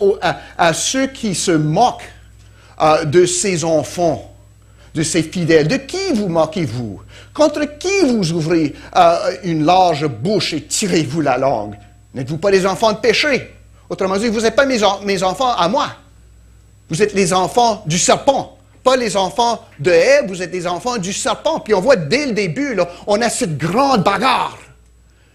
à ceux qui se moquent de ses enfants, de ses fidèles. De qui vous moquez-vous? Contre qui vous ouvrez une large bouche et tirez-vous la langue? N'êtes-vous pas des enfants de péché? Autrement dit, vous n'êtes pas mes enfants à moi. Vous êtes les enfants du serpent. Pas les enfants de Ève, vous êtes les enfants du serpent. Puis on voit dès le début, là, on a cette grande bagarre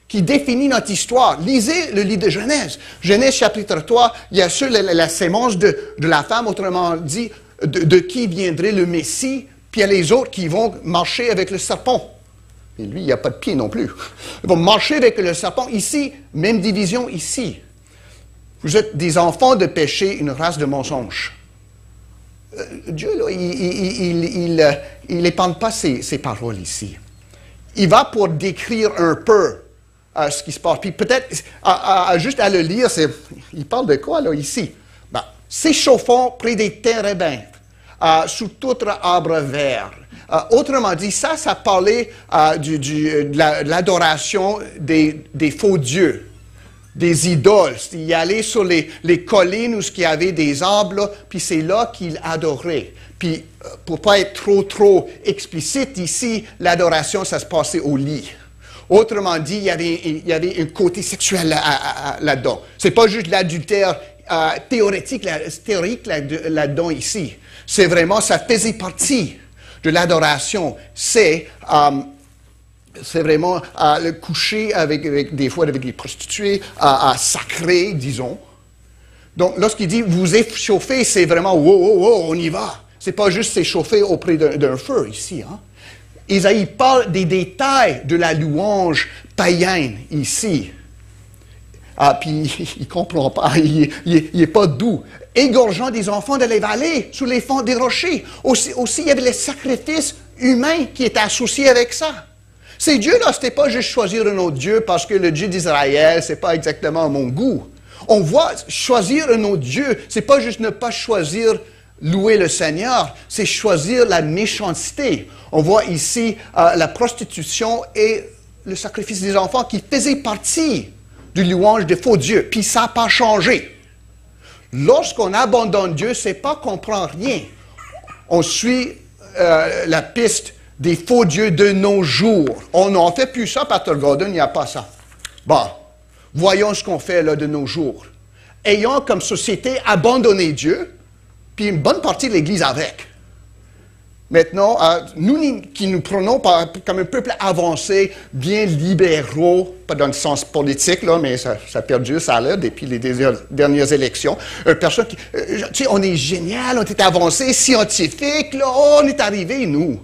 qui définit notre histoire. Lisez le livre de Genèse. Genèse chapitre 3, il y a la sémence de la femme, autrement dit, de qui viendrait le Messie, puis il y a les autres qui vont marcher avec le serpent. Et lui, il n'y a pas de pied non plus. Ils vont marcher avec le serpent ici, même division ici. Vous êtes des enfants de péché, une race de mensonges. Dieu, là, il n'épande pas ses paroles ici. Il va pour décrire un peu ce qui se passe. Puis peut-être, juste à le lire, il parle de quoi, là, ici? Ben, s'échauffant près des térébinths, sous tout arbre vert. Autrement dit, ça parlait de l'adoration des faux dieux. des idoles. Il allait sur les collines où il y avait des arbres, là, puis c'est là qu'il adorait. Puis, pour pas être trop explicite, ici, l'adoration, ça se passait au lit. Autrement dit, il y avait un côté sexuel là-dedans. C'est pas juste l'adultère théorique là-dedans ici. C'est vraiment, ça faisait partie de l'adoration. C'est vraiment le coucher des fois avec les prostituées, sacrées, disons. Donc, lorsqu'il dit « vous échauffez », c'est vraiment « wow, on y va ». C'est pas juste s'échauffer auprès d'un feu ici. Hein? Isaïe parle des détails de la louange païenne ici. Puis il ne comprend pas, il n'est pas doux. Égorgeant des enfants de les vallées, sous les fonds des rochers. Aussi, il y avait les sacrifices humains qui étaient associés avec ça. Ces dieux-là, ce n'était pas juste choisir un autre Dieu parce que le Dieu d'Israël, ce n'est pas exactement mon goût. On voit choisir un autre Dieu, ce n'est pas juste ne pas choisir louer le Seigneur, c'est choisir la méchanceté. On voit ici la prostitution et le sacrifice des enfants qui faisaient partie du louange des faux dieux. Puis ça n'a pas changé. Lorsqu'on abandonne Dieu, c'est pas qu'on prend rien. On suit la piste des faux dieux de nos jours. On n'en fait plus ça, Pastor Gordon, il n'y a pas ça. Bon, voyons ce qu'on fait là de nos jours. Ayant comme société abandonné Dieu, puis une bonne partie de l'Église avec. Maintenant, nous qui nous prenons comme un peuple avancé, bien libéraux, pas dans le sens politique, là, mais ça a perdu ça là depuis les dernières élections. Personne qui, tu sais, on est génial, on est avancé, scientifique, là, on est arrivé, nous.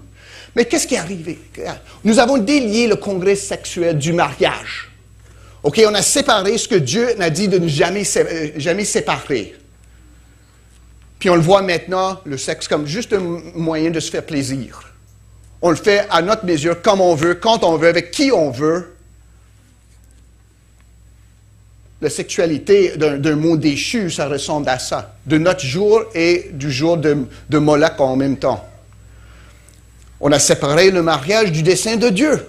Mais qu'est-ce qui est arrivé? Nous avons délié le congrès sexuel du mariage. OK, on a séparé ce que Dieu n'a dit de ne jamais séparer. Puis on le voit maintenant, le sexe, comme juste un moyen de se faire plaisir. On le fait à notre mesure, comme on veut, quand on veut, avec qui on veut. La sexualité d'un monde déchu, ça ressemble à ça. De notre jour et du jour de Moloch en même temps. On a séparé le mariage du dessein de Dieu.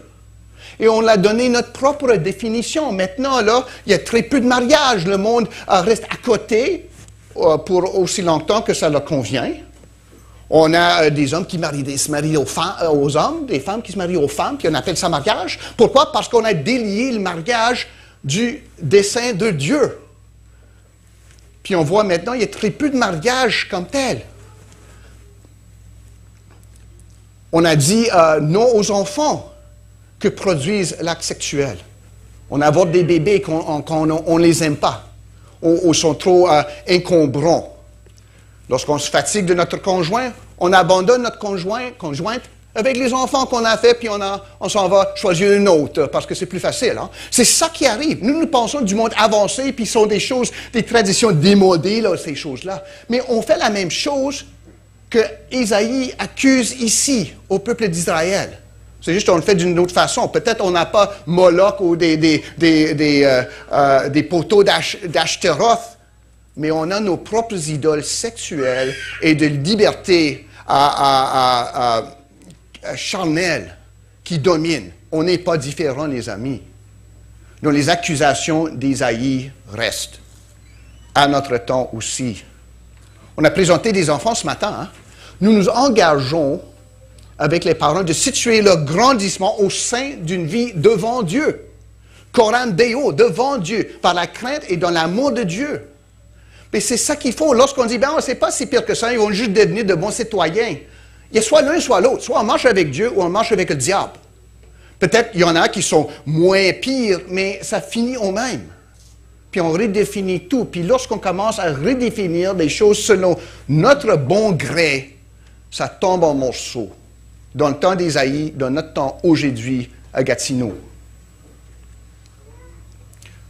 Et on a donné notre propre définition. Maintenant, là, il y a très peu de mariages. Le monde reste à côté pour aussi longtemps que ça leur convient. On a des hommes qui se marient aux hommes, des femmes qui se marient aux femmes, puis on appelle ça mariage. Pourquoi? Parce qu'on a délié le mariage du dessein de Dieu. Puis on voit maintenant, il y a très peu de mariages comme tel. On a dit non aux enfants que produisent l'acte sexuel. On avorte des bébés quand on ne les aime pas. Ou sont trop encombrants. Lorsqu'on se fatigue de notre conjoint, on abandonne notre conjointe avec les enfants qu'on a fait, puis on s'en va choisir une autre, parce que c'est plus facile. Hein? C'est ça qui arrive. Nous pensons du monde avancé, puis ce sont des traditions démodées, là, ces choses-là. Mais on fait la même chose que Isaïe accuse ici au peuple d'Israël. C'est juste qu'on le fait d'une autre façon. Peut-être on n'a pas Moloch ou des poteaux d'Ashtaroth, mais on a nos propres idoles sexuelles et de liberté charnelle qui dominent. On n'est pas différents, les amis. Donc les accusations d'Isaïe restent. À notre temps aussi. On a présenté des enfants ce matin. Hein? Nous nous engageons avec les parents, de situer leur grandissement au sein d'une vie devant Dieu. Coram Deo, devant Dieu, par la crainte et dans l'amour de Dieu. Mais c'est ça qu'il faut. Lorsqu'on dit, ben, c'est pas si pire que ça, ils vont juste devenir de bons citoyens. Il y a soit l'un, soit l'autre. Soit on marche avec Dieu ou on marche avec le diable. Peut-être qu'il y en a qui sont moins pires, mais ça finit au même. Puis on redéfinit tout. Puis lorsqu'on commence à redéfinir les choses selon notre bon gré, ça tombe en morceaux. Dans le temps d'Isaïe, dans notre temps aujourd'hui à Gatineau.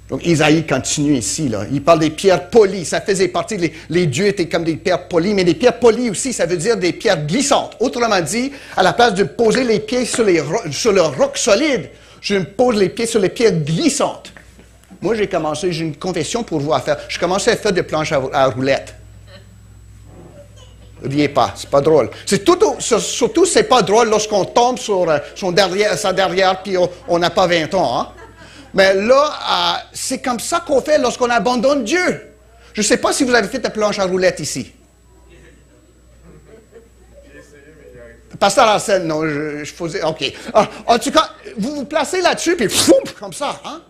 Donc Isaïe continue ici, là. Il parle des pierres polies. Ça faisait partie, les dieux étaient comme des pierres polies, mais des pierres polies aussi, ça veut dire des pierres glissantes. Autrement dit, à la place de poser les pieds sur le roc solide, je me pose les pieds sur les pierres glissantes. Moi, j'ai une confession pour vous à faire. Je commençais à faire des planches à roulettes. Riez pas, c'est pas drôle. Surtout, c'est pas drôle lorsqu'on tombe sur sa derrière puis on n'a pas 20 ans. Hein? Mais là, c'est comme ça qu'on fait lorsqu'on abandonne Dieu. Je ne sais pas si vous avez fait la planche à roulettes ici. Pasteur Arsène, non, je faisais... OK. En tout cas, vous vous placez là-dessus, puis foum, comme ça. Hein?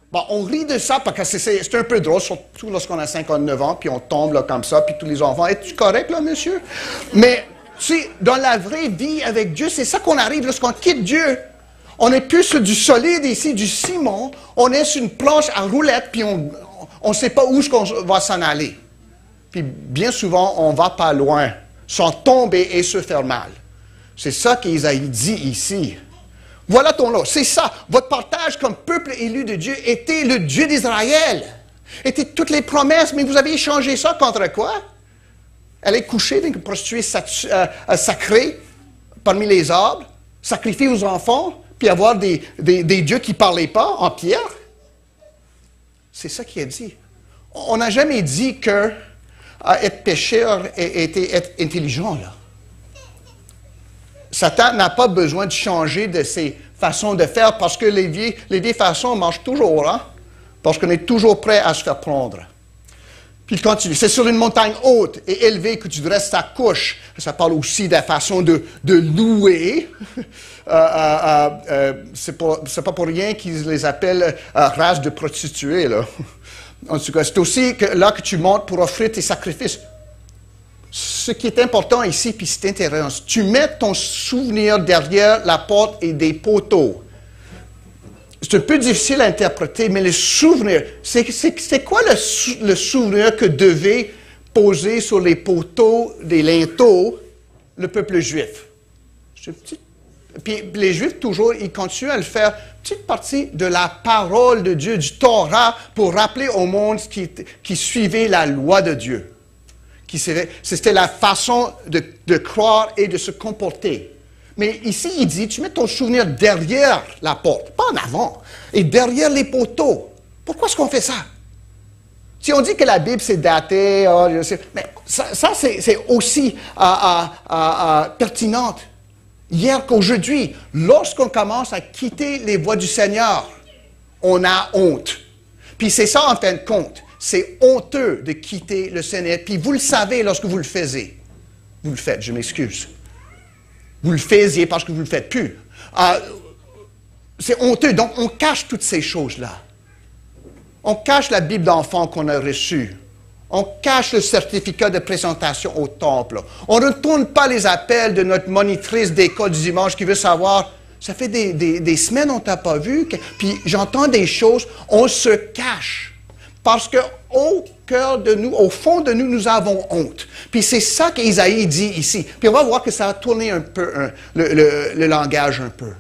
Bon, on rit de ça parce que c'est un peu drôle, surtout lorsqu'on a 59 ans, puis on tombe là, comme ça, puis tous les enfants, es-tu correct là, monsieur? Mais, tu sais, dans la vraie vie avec Dieu, c'est ça qu'on arrive lorsqu'on quitte Dieu. On n'est plus sur du solide ici, du ciment, on est sur une planche à roulettes, puis on ne sait pas où on va s'en aller. Puis bien souvent, on ne va pas loin, sans tomber et se faire mal. C'est ça qu'Isaïe dit ici. Voilà ton lot. C'est ça. Votre partage comme peuple élu de Dieu était le Dieu d'Israël. Était toutes les promesses, mais vous avez échangé ça contre quoi? Aller coucher avec une prostituée sacrée parmi les arbres, sacrifier aux enfants, puis avoir des dieux qui ne parlaient pas en pierre. C'est ça qu'il a dit. On n'a jamais dit que être pécheur était être intelligent, là. Satan n'a pas besoin de changer de ses façons de faire parce que les vieilles façons marchent toujours, hein? Parce qu'on est toujours prêt à se faire prendre. Puis il continue. C'est sur une montagne haute et élevée que tu dresses ta couche. Ça parle aussi de la façon de louer. C'est pas pour rien qu'ils les appellent race de prostituées, là. En tout cas, c'est aussi là que tu montes pour offrir tes sacrifices. Ce qui est important ici, puis c'est intéressant, tu mets ton souvenir derrière la porte et des poteaux. C'est un peu difficile à interpréter, mais le souvenir, c'est quoi le souvenir que devait poser sur les poteaux des linteaux le peuple juif? Puis les Juifs, toujours, ils continuent à le faire, petite partie de la parole de Dieu, du Torah, pour rappeler au monde qui suivait la loi de Dieu. C'était la façon de croire et de se comporter. Mais ici, il dit, tu mets ton souvenir derrière la porte, pas en avant, et derrière les poteaux. Pourquoi est-ce qu'on fait ça? Si on dit que la Bible, c'est daté, mais ça c'est aussi pertinent. Hier qu'aujourd'hui, lorsqu'on commence à quitter les voies du Seigneur, on a honte. Puis c'est ça en fin de compte. C'est honteux de quitter le Seigneur. Puis vous le savez lorsque vous le faisiez. Vous le faites, je m'excuse. Vous le faisiez parce que vous ne le faites plus. C'est honteux. Donc, on cache toutes ces choses-là. On cache la Bible d'enfant qu'on a reçue. On cache le certificat de présentation au temple. On ne retourne pas les appels de notre monitrice d'école du dimanche qui veut savoir, ça fait des semaines on ne t'a pas vu, puis j'entends des choses, on se cache. Parce qu'au cœur de nous, au fond de nous, nous avons honte. Puis c'est ça qu'Isaïe dit ici. Puis on va voir que ça a tourné un peu le langage un peu.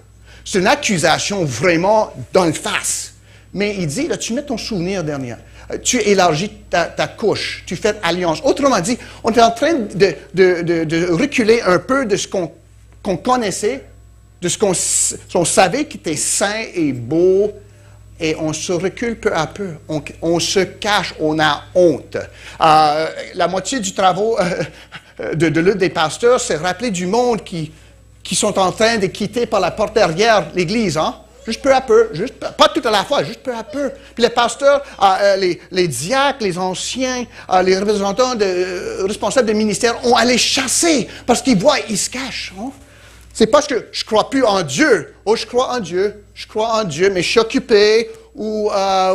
C'est une accusation vraiment dans le face. Mais il dit, là, tu mets ton souvenir derrière. Tu élargis ta couche. Tu fais alliance. Autrement dit, on est en train de reculer un peu de ce qu'on connaissait, de ce qu'on savait qui était saint et beau. Et on se recule peu à peu. On se cache, on a honte. La moitié du travail de l'un des pasteurs, c'est rappeler du monde qui sont en train de quitter par la porte derrière l'Église. Hein? Juste peu à peu. Pas tout à la fois, juste peu à peu. Puis les pasteurs, les diacres, les anciens, les représentants responsables des ministères ont allé chasser parce qu'ils voient, ils se cachent. Hein? C'est parce que je ne crois plus en Dieu. Oh, je crois en Dieu, mais je suis occupé. Ou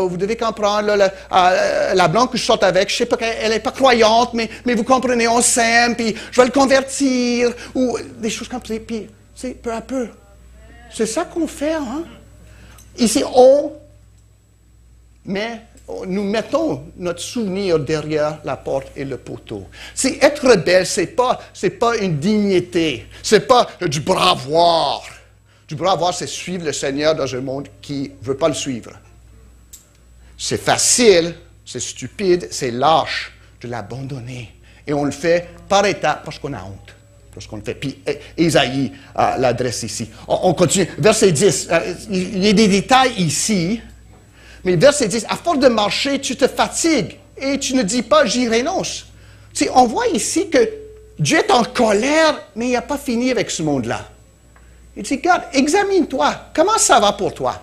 vous devez comprendre, la blonde que je sorte avec, je sais pas qu'elle n'est pas croyante, mais vous comprenez, on s'aime, puis je vais le convertir. Ou des choses comme ça. Puis, c'est peu à peu. C'est ça qu'on fait, hein? Ici, nous mettons notre souvenir derrière la porte et le poteau. C'est être rebelle, c'est pas une dignité, c'est pas du bravoir. Du bravoir, c'est suivre le Seigneur dans un monde qui ne veut pas le suivre. C'est facile, c'est stupide, c'est lâche de l'abandonner. Et on le fait par étapes parce qu'on a honte. Parce qu'on le fait. Puis Isaïe l'adresse ici. On continue. Verset 10. Il y a des détails ici. Mais verset 10, à force de marcher, tu te fatigues et tu ne dis pas, j'y renonce. Tu sais, on voit ici que Dieu est en colère, mais il n'a pas fini avec ce monde-là. Il dit, regarde, examine-toi. Comment ça va pour toi?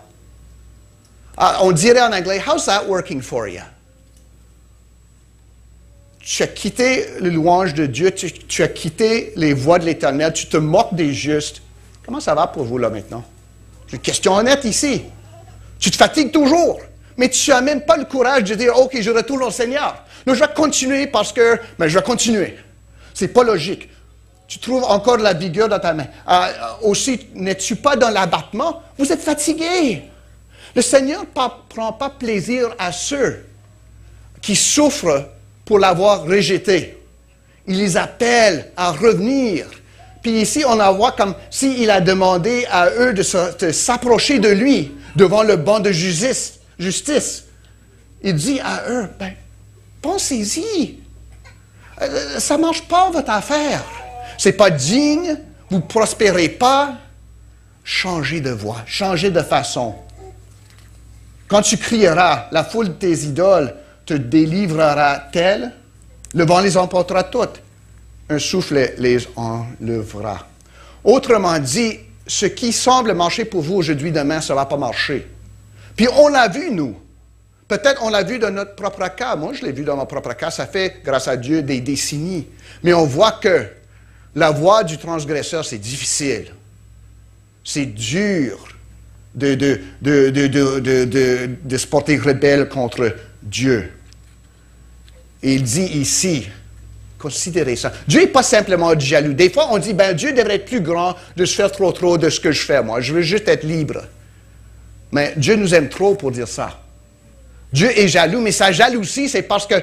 On dirait en anglais, how's that working for you? Tu as quitté le louange de Dieu, tu as quitté les voies de l'Éternel, tu te moques des justes. Comment ça va pour vous là maintenant? C'est une question honnête ici. Tu te fatigues toujours, mais tu n'as même pas le courage de dire, OK, je retourne au Seigneur. Non, je vais continuer parce que, mais je vais continuer. C'est pas logique. Tu trouves encore de la vigueur dans ta main. Aussi, n'es-tu pas dans l'abattement? Vous êtes fatigué. Le Seigneur ne prend pas plaisir à ceux qui souffrent pour l'avoir rejeté. Il les appelle à revenir. Puis ici, on en voit comme s'il a demandé à eux de s'approcher de lui devant le banc de justice. Il dit à eux, ben, pensez-y. Ça ne marche pas votre affaire. Ce n'est pas digne, vous ne prospérez pas. Changez de voie, changez de façon. Quand tu crieras, la foule de tes idoles te délivrera-t-elle? Le vent les emportera toutes. Un souffle les enlèvera. Autrement dit, ce qui semble marcher pour vous aujourd'hui, demain, ça ne va pas marcher. Puis on l'a vu, nous. Peut-être on l'a vu dans notre propre cas. Moi, je l'ai vu dans mon propre cas. Ça fait, grâce à Dieu, des décennies. Mais on voit que la voie du transgresseur, c'est difficile. C'est dur de se porter rebelle contre Dieu. Et il dit ici, considérez ça. Dieu n'est pas simplement jaloux. Des fois, on dit, ben Dieu devrait être plus grand de se faire trop de ce que je fais, moi. Je veux juste être libre. Mais Dieu nous aime trop pour dire ça. Dieu est jaloux, mais sa jalousie, c'est parce que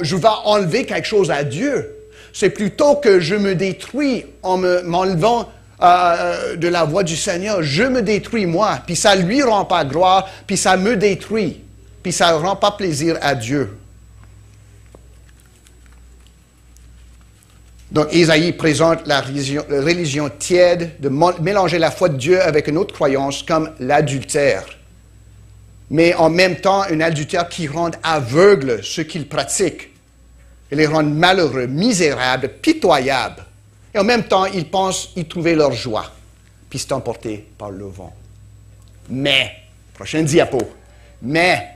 je vais enlever quelque chose à Dieu. C'est plutôt que je me détruis en m'enlevant de la voie du Seigneur. Je me détruis moi, puis ça ne lui rend pas gloire, puis ça me détruit, puis ça ne rend pas plaisir à Dieu. Donc, Ésaïe présente la religion tiède de mélanger la foi de Dieu avec une autre croyance comme l'adultère. Mais en même temps, un adultère qui rend aveugle ceux qui le pratiquent et les rend malheureux, misérables, pitoyables. Et en même temps, ils pensent y trouver leur joie, puis c'est emporté par le vent. Mais, prochaine diapo, mais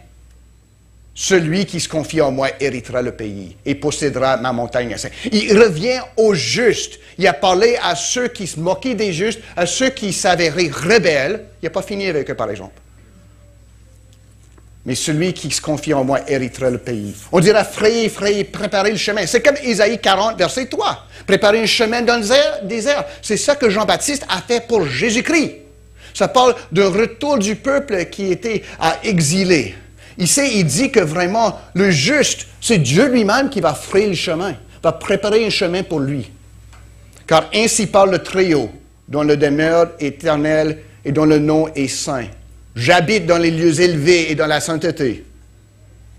celui qui se confie en moi héritera le pays et possédera ma montagne sainte. Il revient aux justes. Il a parlé à ceux qui se moquaient des justes, à ceux qui s'avéraient rebelles. Il n'a pas fini avec eux, par exemple. Mais celui qui se confie en moi héritera le pays. On dira, frayez, préparez le chemin. C'est comme Ésaïe 40, verset 3. Préparez un chemin dans le désert. C'est ça que Jean-Baptiste a fait pour Jésus-Christ. Ça parle d'un retour du peuple qui était exilé. Ici, il dit que vraiment, le juste, c'est Dieu lui-même qui va frayer le chemin, va préparer un chemin pour lui. Car ainsi parle le Très-Haut, dont le demeure éternel et dont le nom est saint. J'habite dans les lieux élevés et dans la sainteté.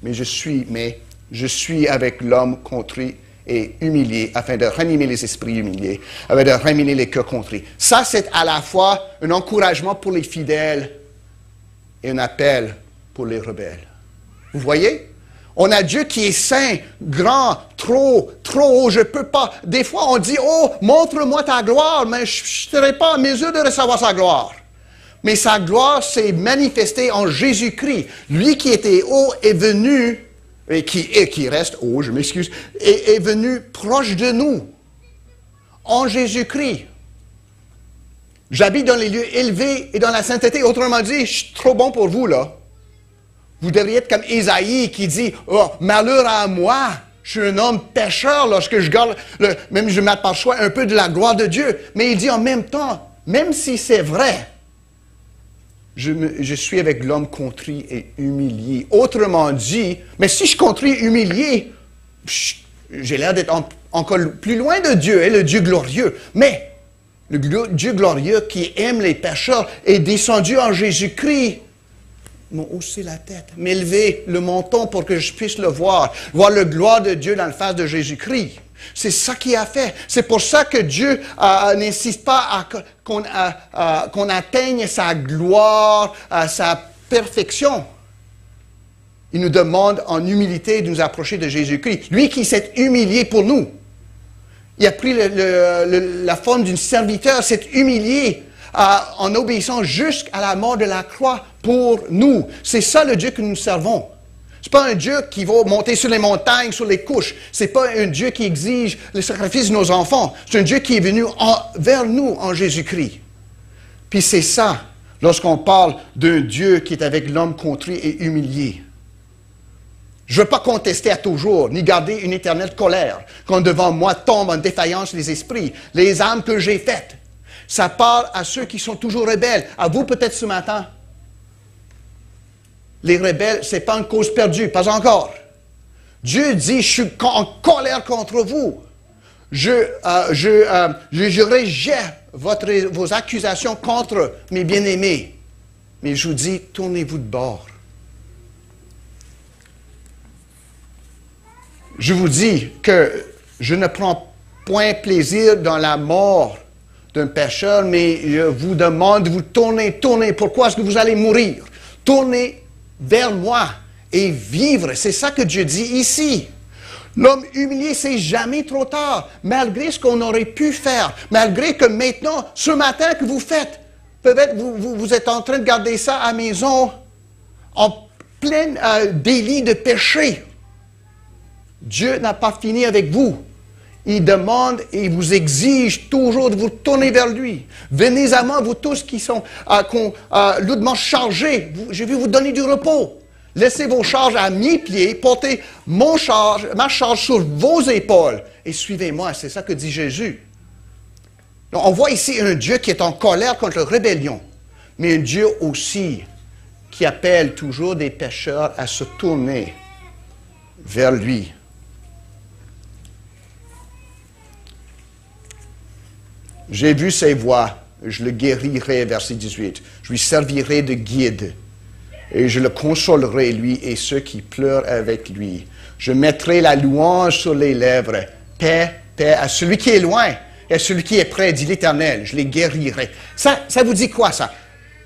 Mais je suis avec l'homme contrit et humilié, afin de ranimer les esprits humiliés, afin de ranimer les cœurs contrits. Ça, c'est à la fois un encouragement pour les fidèles et un appel pour les rebelles. Vous voyez? On a Dieu qui est saint, grand, trop haut, je ne peux pas. Des fois, on dit, oh, montre-moi ta gloire, mais je ne serai pas en mesure de recevoir sa gloire. Mais sa gloire s'est manifestée en Jésus-Christ. Lui qui était haut est venu, et qui reste haut, je m'excuse, est venu proche de nous, en Jésus-Christ. J'habite dans les lieux élevés et dans la sainteté. Autrement dit, je suis trop bon pour vous, là. Vous devriez être comme Ésaïe qui dit, oh, malheur à moi, je suis un homme pécheur lorsque je garde, même je m'aperçois un peu de la gloire de Dieu. Mais il dit en même temps, même si c'est vrai, je suis avec l'homme contrit et humilié. Autrement dit, mais si je contris humilié, j'ai l'air d'être encore plus loin de Dieu, le Dieu glorieux. Mais le Dieu glorieux qui aime les pécheurs est descendu en Jésus-Christ, m'a haussé la tête, m'élever le menton pour que je puisse le voir la gloire de Dieu dans le face de Jésus-Christ. C'est ça qu'il a fait. C'est pour ça que Dieu n'insiste pas qu'on atteigne sa gloire, sa perfection. Il nous demande en humilité de nous approcher de Jésus-Christ. Lui qui s'est humilié pour nous. Il a pris la forme d'un serviteur, s'est humilié en obéissant jusqu'à la mort de la croix pour nous. C'est ça le Dieu que nous servons. Ce n'est pas un Dieu qui va monter sur les montagnes, sur les couches. Ce n'est pas un Dieu qui exige le sacrifice de nos enfants. C'est un Dieu qui est venu vers nous en Jésus-Christ. Puis c'est ça, lorsqu'on parle d'un Dieu qui est avec l'homme contrit et humilié. Je ne veux pas contester à toujours, ni garder une éternelle colère, quand devant moi tombent en défaillance les esprits, les âmes que j'ai faites. Ça parle à ceux qui sont toujours rebelles. À vous peut-être ce matin. Les rebelles, ce n'est pas une cause perdue, pas encore. Dieu dit, je suis en colère contre vous. Je rejette vos accusations contre mes bien-aimés. Mais je vous dis, tournez-vous de bord. Je vous dis que je ne prends point plaisir dans la mort d'un pécheur, mais je vous demande de vous tourner. Pourquoi est-ce que vous allez mourir? Tournez vers moi et vivre. C'est ça que Dieu dit ici. L'homme humilié, c'est jamais trop tard, malgré ce qu'on aurait pu faire, malgré que maintenant, ce matin que vous faites, peut-être vous êtes en train de garder ça à la maison en plein délit de péché. Dieu n'a pas fini avec vous. Il demande et il vous exige toujours de vous tourner vers lui. Venez à moi, vous tous qui sont lourdement chargés. Je vais vous donner du repos. Laissez vos charges à mes pieds, portez ma charge sur vos épaules et suivez-moi. C'est ça que dit Jésus. Donc, on voit ici un Dieu qui est en colère contre la rébellion, mais un Dieu aussi qui appelle toujours des pécheurs à se tourner vers lui. J'ai vu ses voies, je le guérirai, verset 18. Je lui servirai de guide. Et je le consolerai, lui et ceux qui pleurent avec lui. Je mettrai la louange sur les lèvres. Paix, paix à celui qui est loin et à celui qui est près, dit l'Éternel. Je les guérirai. Ça vous dit quoi, ça?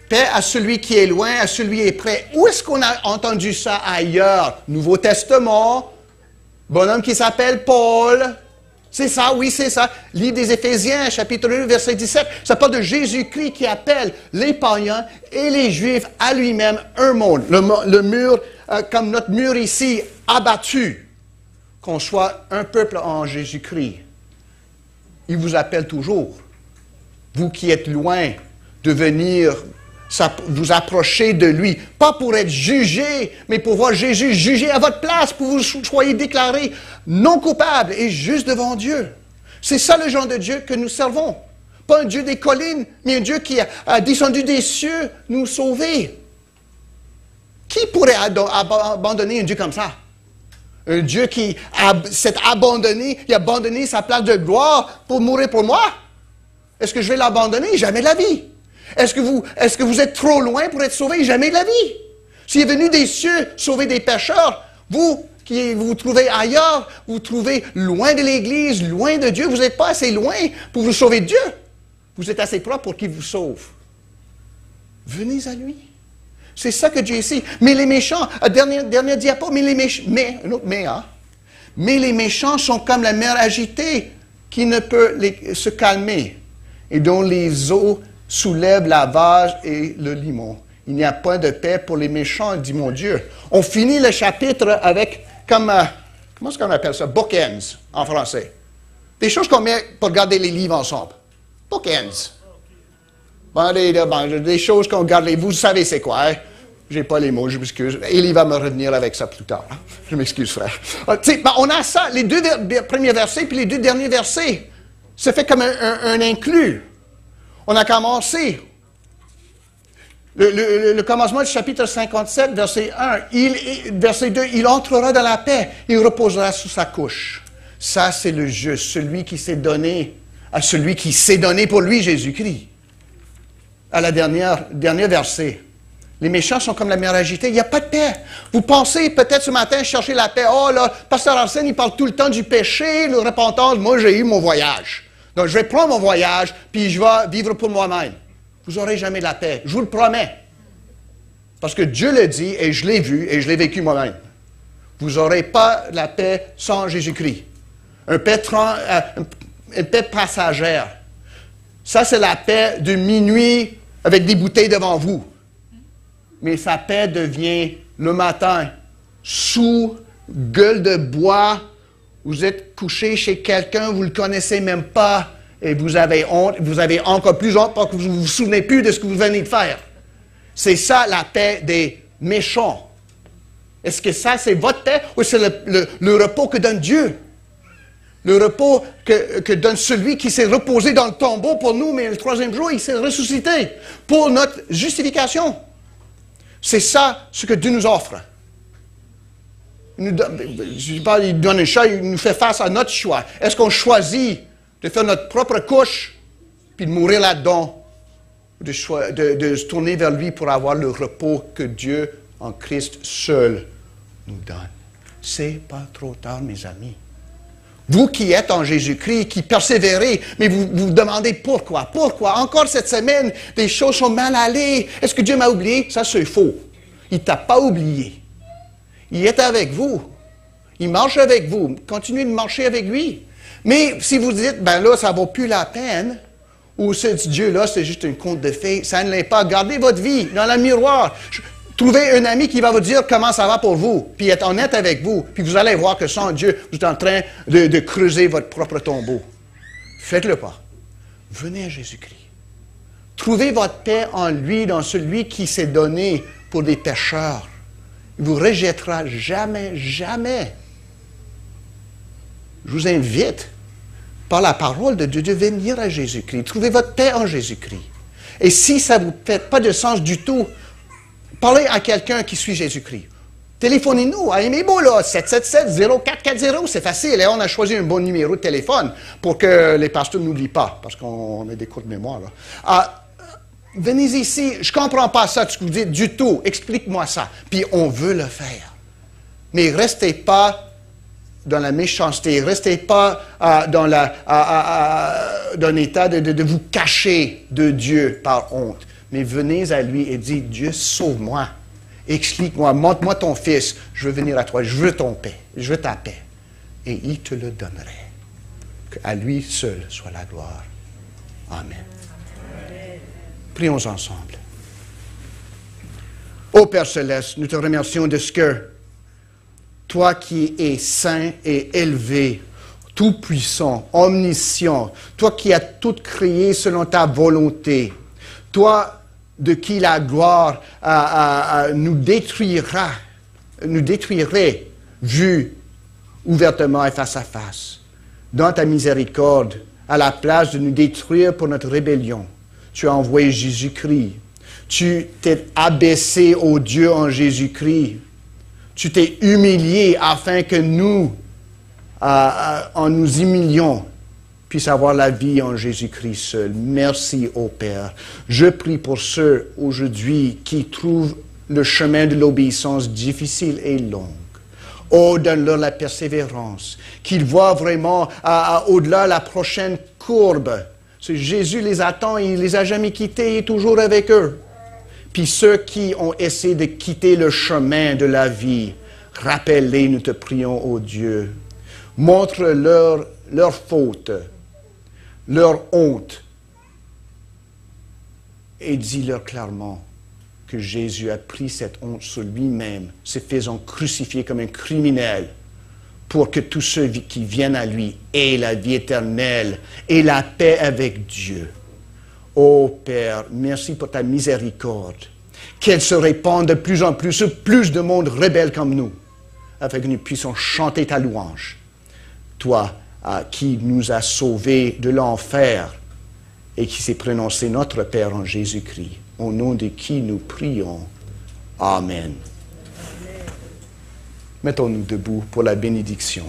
Paix à celui qui est loin, à celui qui est près. Où est-ce qu'on a entendu ça ailleurs? Nouveau Testament, bonhomme qui s'appelle Paul. C'est ça, oui, c'est ça. Livre des Éphésiens, chapitre 1, verset 17. Ça parle de Jésus-Christ qui appelle les païens et les Juifs à lui-même un monde. Le mur, comme notre mur ici, abattu. Qu'on soit un peuple en Jésus-Christ. Il vous appelle toujours. Vous qui êtes loin, de venir vous approcher de lui. Pas pour être jugé, mais pour voir Jésus juger à votre place, pour que vous soyez déclarés non coupables et juste devant Dieu. C'est ça le genre de Dieu que nous servons. Pas un Dieu des collines, mais un Dieu qui a descendu des cieux nous sauver. Qui pourrait abandonner un Dieu comme ça? Un Dieu qui s'est abandonné, il a abandonné sa place de gloire pour mourir pour moi? Est-ce que je vais l'abandonner? Jamais de la vie. Est-ce que vous êtes trop loin pour être sauvé? Jamais de la vie. S'il est venu des cieux sauver des pécheurs, vous qui vous trouvez ailleurs, vous trouvez loin de l'Église, loin de Dieu, vous n'êtes pas assez loin pour vous sauver de Dieu. Vous êtes assez propre pour qu'il vous sauve. Venez à lui. C'est ça que Dieu ici. Mais les méchants, dernier diapo, mais les méchants sont comme la mer agitée qui ne peut se calmer et dont les eaux soulèvent la vase et le limon. Il n'y a point de paix pour les méchants, dit mon Dieu. On finit le chapitre avec comment est-ce qu'on appelle ça? Bookends, en français. Des choses qu'on met pour garder les livres ensemble. Bookends. Des choses qu'on garde. Vous savez c'est quoi, hein? Je n'ai pas les mots, je m'excuse. Il va me revenir avec ça plus tard. Hein? Je m'excuse, frère. On a ça, les deux premiers versets puis les deux derniers versets. Ça fait comme un inclus. On a commencé. Le commencement du chapitre 57, verset 1, verset 2, il entrera dans la paix, il reposera sous sa couche. Ça, c'est le juste, celui qui s'est donné, à celui qui s'est donné pour lui, Jésus-Christ. À la dernier verset. Les méchants sont comme la mer agitée, il n'y a pas de paix. Vous pensez peut-être ce matin chercher la paix. Oh là, Pasteur Arsène, il parle tout le temps du péché, de la repentance. Moi, j'ai eu mon voyage. Donc, je vais prendre mon voyage, puis je vais vivre pour moi-même. Vous n'aurez jamais de la paix. Je vous le promets. Parce que Dieu le dit, et je l'ai vu, et je l'ai vécu moi-même. Vous n'aurez pas la paix sans Jésus-Christ. Une paix passagère. Ça, c'est la paix de minuit avec des bouteilles devant vous. mais sa paix devient le matin, sous gueule de bois. Vous êtes couché chez quelqu'un, vous ne le connaissez même pas, et vous avez honte, vous avez encore plus honte parce que vous ne vous souvenez plus de ce que vous venez de faire. C'est ça la paix des méchants. Est-ce que ça, c'est votre paix ou c'est le repos que donne Dieu? Le repos que donne celui qui s'est reposé dans le tombeau pour nous, mais le troisième jour, il s'est ressuscité pour notre justification. C'est ça ce que Dieu nous offre. Il donne un choix, il nous fait face à notre choix. Est-ce qu'on choisit de faire notre propre couche, puis de mourir là-dedans, de se tourner vers lui pour avoir le repos que Dieu, en Christ seul, nous donne? C'est pas trop tard, mes amis. Vous qui êtes en Jésus-Christ, qui persévérez, mais vous vous demandez pourquoi? Pourquoi? Encore cette semaine, des choses sont mal allées. Est-ce que Dieu m'a oublié? Ça, c'est faux. Il ne t'a pas oublié. Il est avec vous. Il marche avec vous. Continuez de marcher avec lui. Mais si vous dites, ben là, ça ne vaut plus la peine, ou ce Dieu-là, c'est juste un conte de fées, ça ne l'est pas. Gardez votre vie dans le miroir. Trouvez un ami qui va vous dire comment ça va pour vous, puis être honnête avec vous, puis vous allez voir que sans Dieu, vous êtes en train de creuser votre propre tombeau. Faites-le pas. Venez à Jésus-Christ. Trouvez votre paix en lui, dans celui qui s'est donné pour des pécheurs. Il ne vous rejettera jamais, jamais. Je vous invite, par la parole de Dieu, de venir à Jésus-Christ. Trouvez votre paix en Jésus-Christ. Et si ça ne vous fait pas de sens du tout, parlez à quelqu'un qui suit Jésus-Christ. Téléphonez-nous à Aimez-Beau, là, 777-0440, c'est facile. Et on a choisi un bon numéro de téléphone pour que les pasteurs n'oublient pas, parce qu'on a des courtes mémoires. Là. Venez ici, je ne comprends pas ça, ce que vous dites du tout. Explique-moi ça. Puis on veut le faire. Mais restez pas dans la méchanceté, restez pas dans un état de vous cacher de Dieu par honte. Mais venez à lui et dites, Dieu, sauve-moi, explique-moi, montre-moi ton fils, je veux venir à toi, je veux ton paix, je veux ta paix. Et il te le donnerait. Qu'à lui seul soit la gloire. Amen. Prions ensemble. Ô Père Céleste, nous te remercions de ce que toi qui es saint et élevé, tout-puissant, omniscient, toi qui as tout créé selon ta volonté, toi de qui la gloire nous détruirait, vu ouvertement et face à face. Dans ta miséricorde, à la place de nous détruire pour notre rébellion, tu as envoyé Jésus-Christ. Tu t'es abaissé au Dieu en Jésus-Christ. Tu t'es humilié afin que nous, en nous humiliant, puissions avoir la vie en Jésus-Christ seul. Merci, ô Père. Je prie pour ceux aujourd'hui qui trouvent le chemin de l'obéissance difficile et long. Oh, donne-leur la persévérance, qu'ils voient vraiment au-delà la prochaine courbe. Jésus les attend, il ne les a jamais quittés, il est toujours avec eux. Puis ceux qui ont essayé de quitter le chemin de la vie, rappelle-les, nous te prions, ô Dieu. Montre-leur leur faute, leur honte, et dis-leur clairement que Jésus a pris cette honte sur lui-même, se faisant crucifier comme un criminel, pour que tous ceux qui viennent à lui aient la vie éternelle et la paix avec Dieu. Ô Père, merci pour ta miséricorde, qu'elle se répande de plus en plus sur plus de monde rebelle comme nous, afin que nous puissions chanter ta louange. Toi, qui nous as sauvés de l'enfer et qui s'est prononcé notre Père en Jésus-Christ, au nom de qui nous prions. Amen. Mettons-nous debout pour la bénédiction.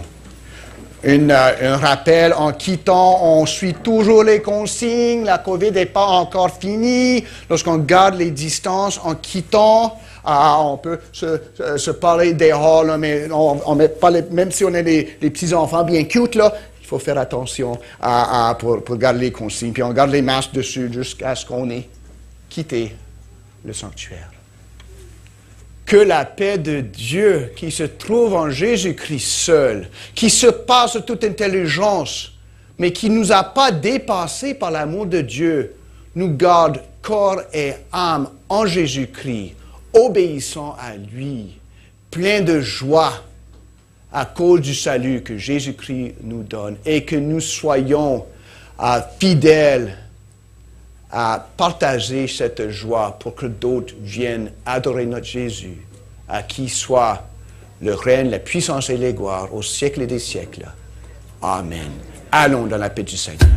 Un rappel, en quittant, on suit toujours les consignes. La COVID n'est pas encore finie. Lorsqu'on garde les distances, en quittant, on peut se parler dehors, là, mais on met pas même si on a les petits-enfants bien cute, là, il faut faire attention pour garder les consignes. Puis on garde les masques dessus jusqu'à ce qu'on ait quitté le sanctuaire. Que la paix de Dieu qui se trouve en Jésus-Christ seul, qui se passe toute intelligence, mais qui ne nous a pas dépassés par l'amour de Dieu, nous garde corps et âme en Jésus-Christ, obéissant à lui, plein de joie à cause du salut que Jésus-Christ nous donne et que nous soyons fidèles à partager cette joie pour que d'autres viennent adorer notre Jésus, à qui soit le règne, la puissance et les gloires au siècle des siècles. Amen. Allons dans la paix du Seigneur.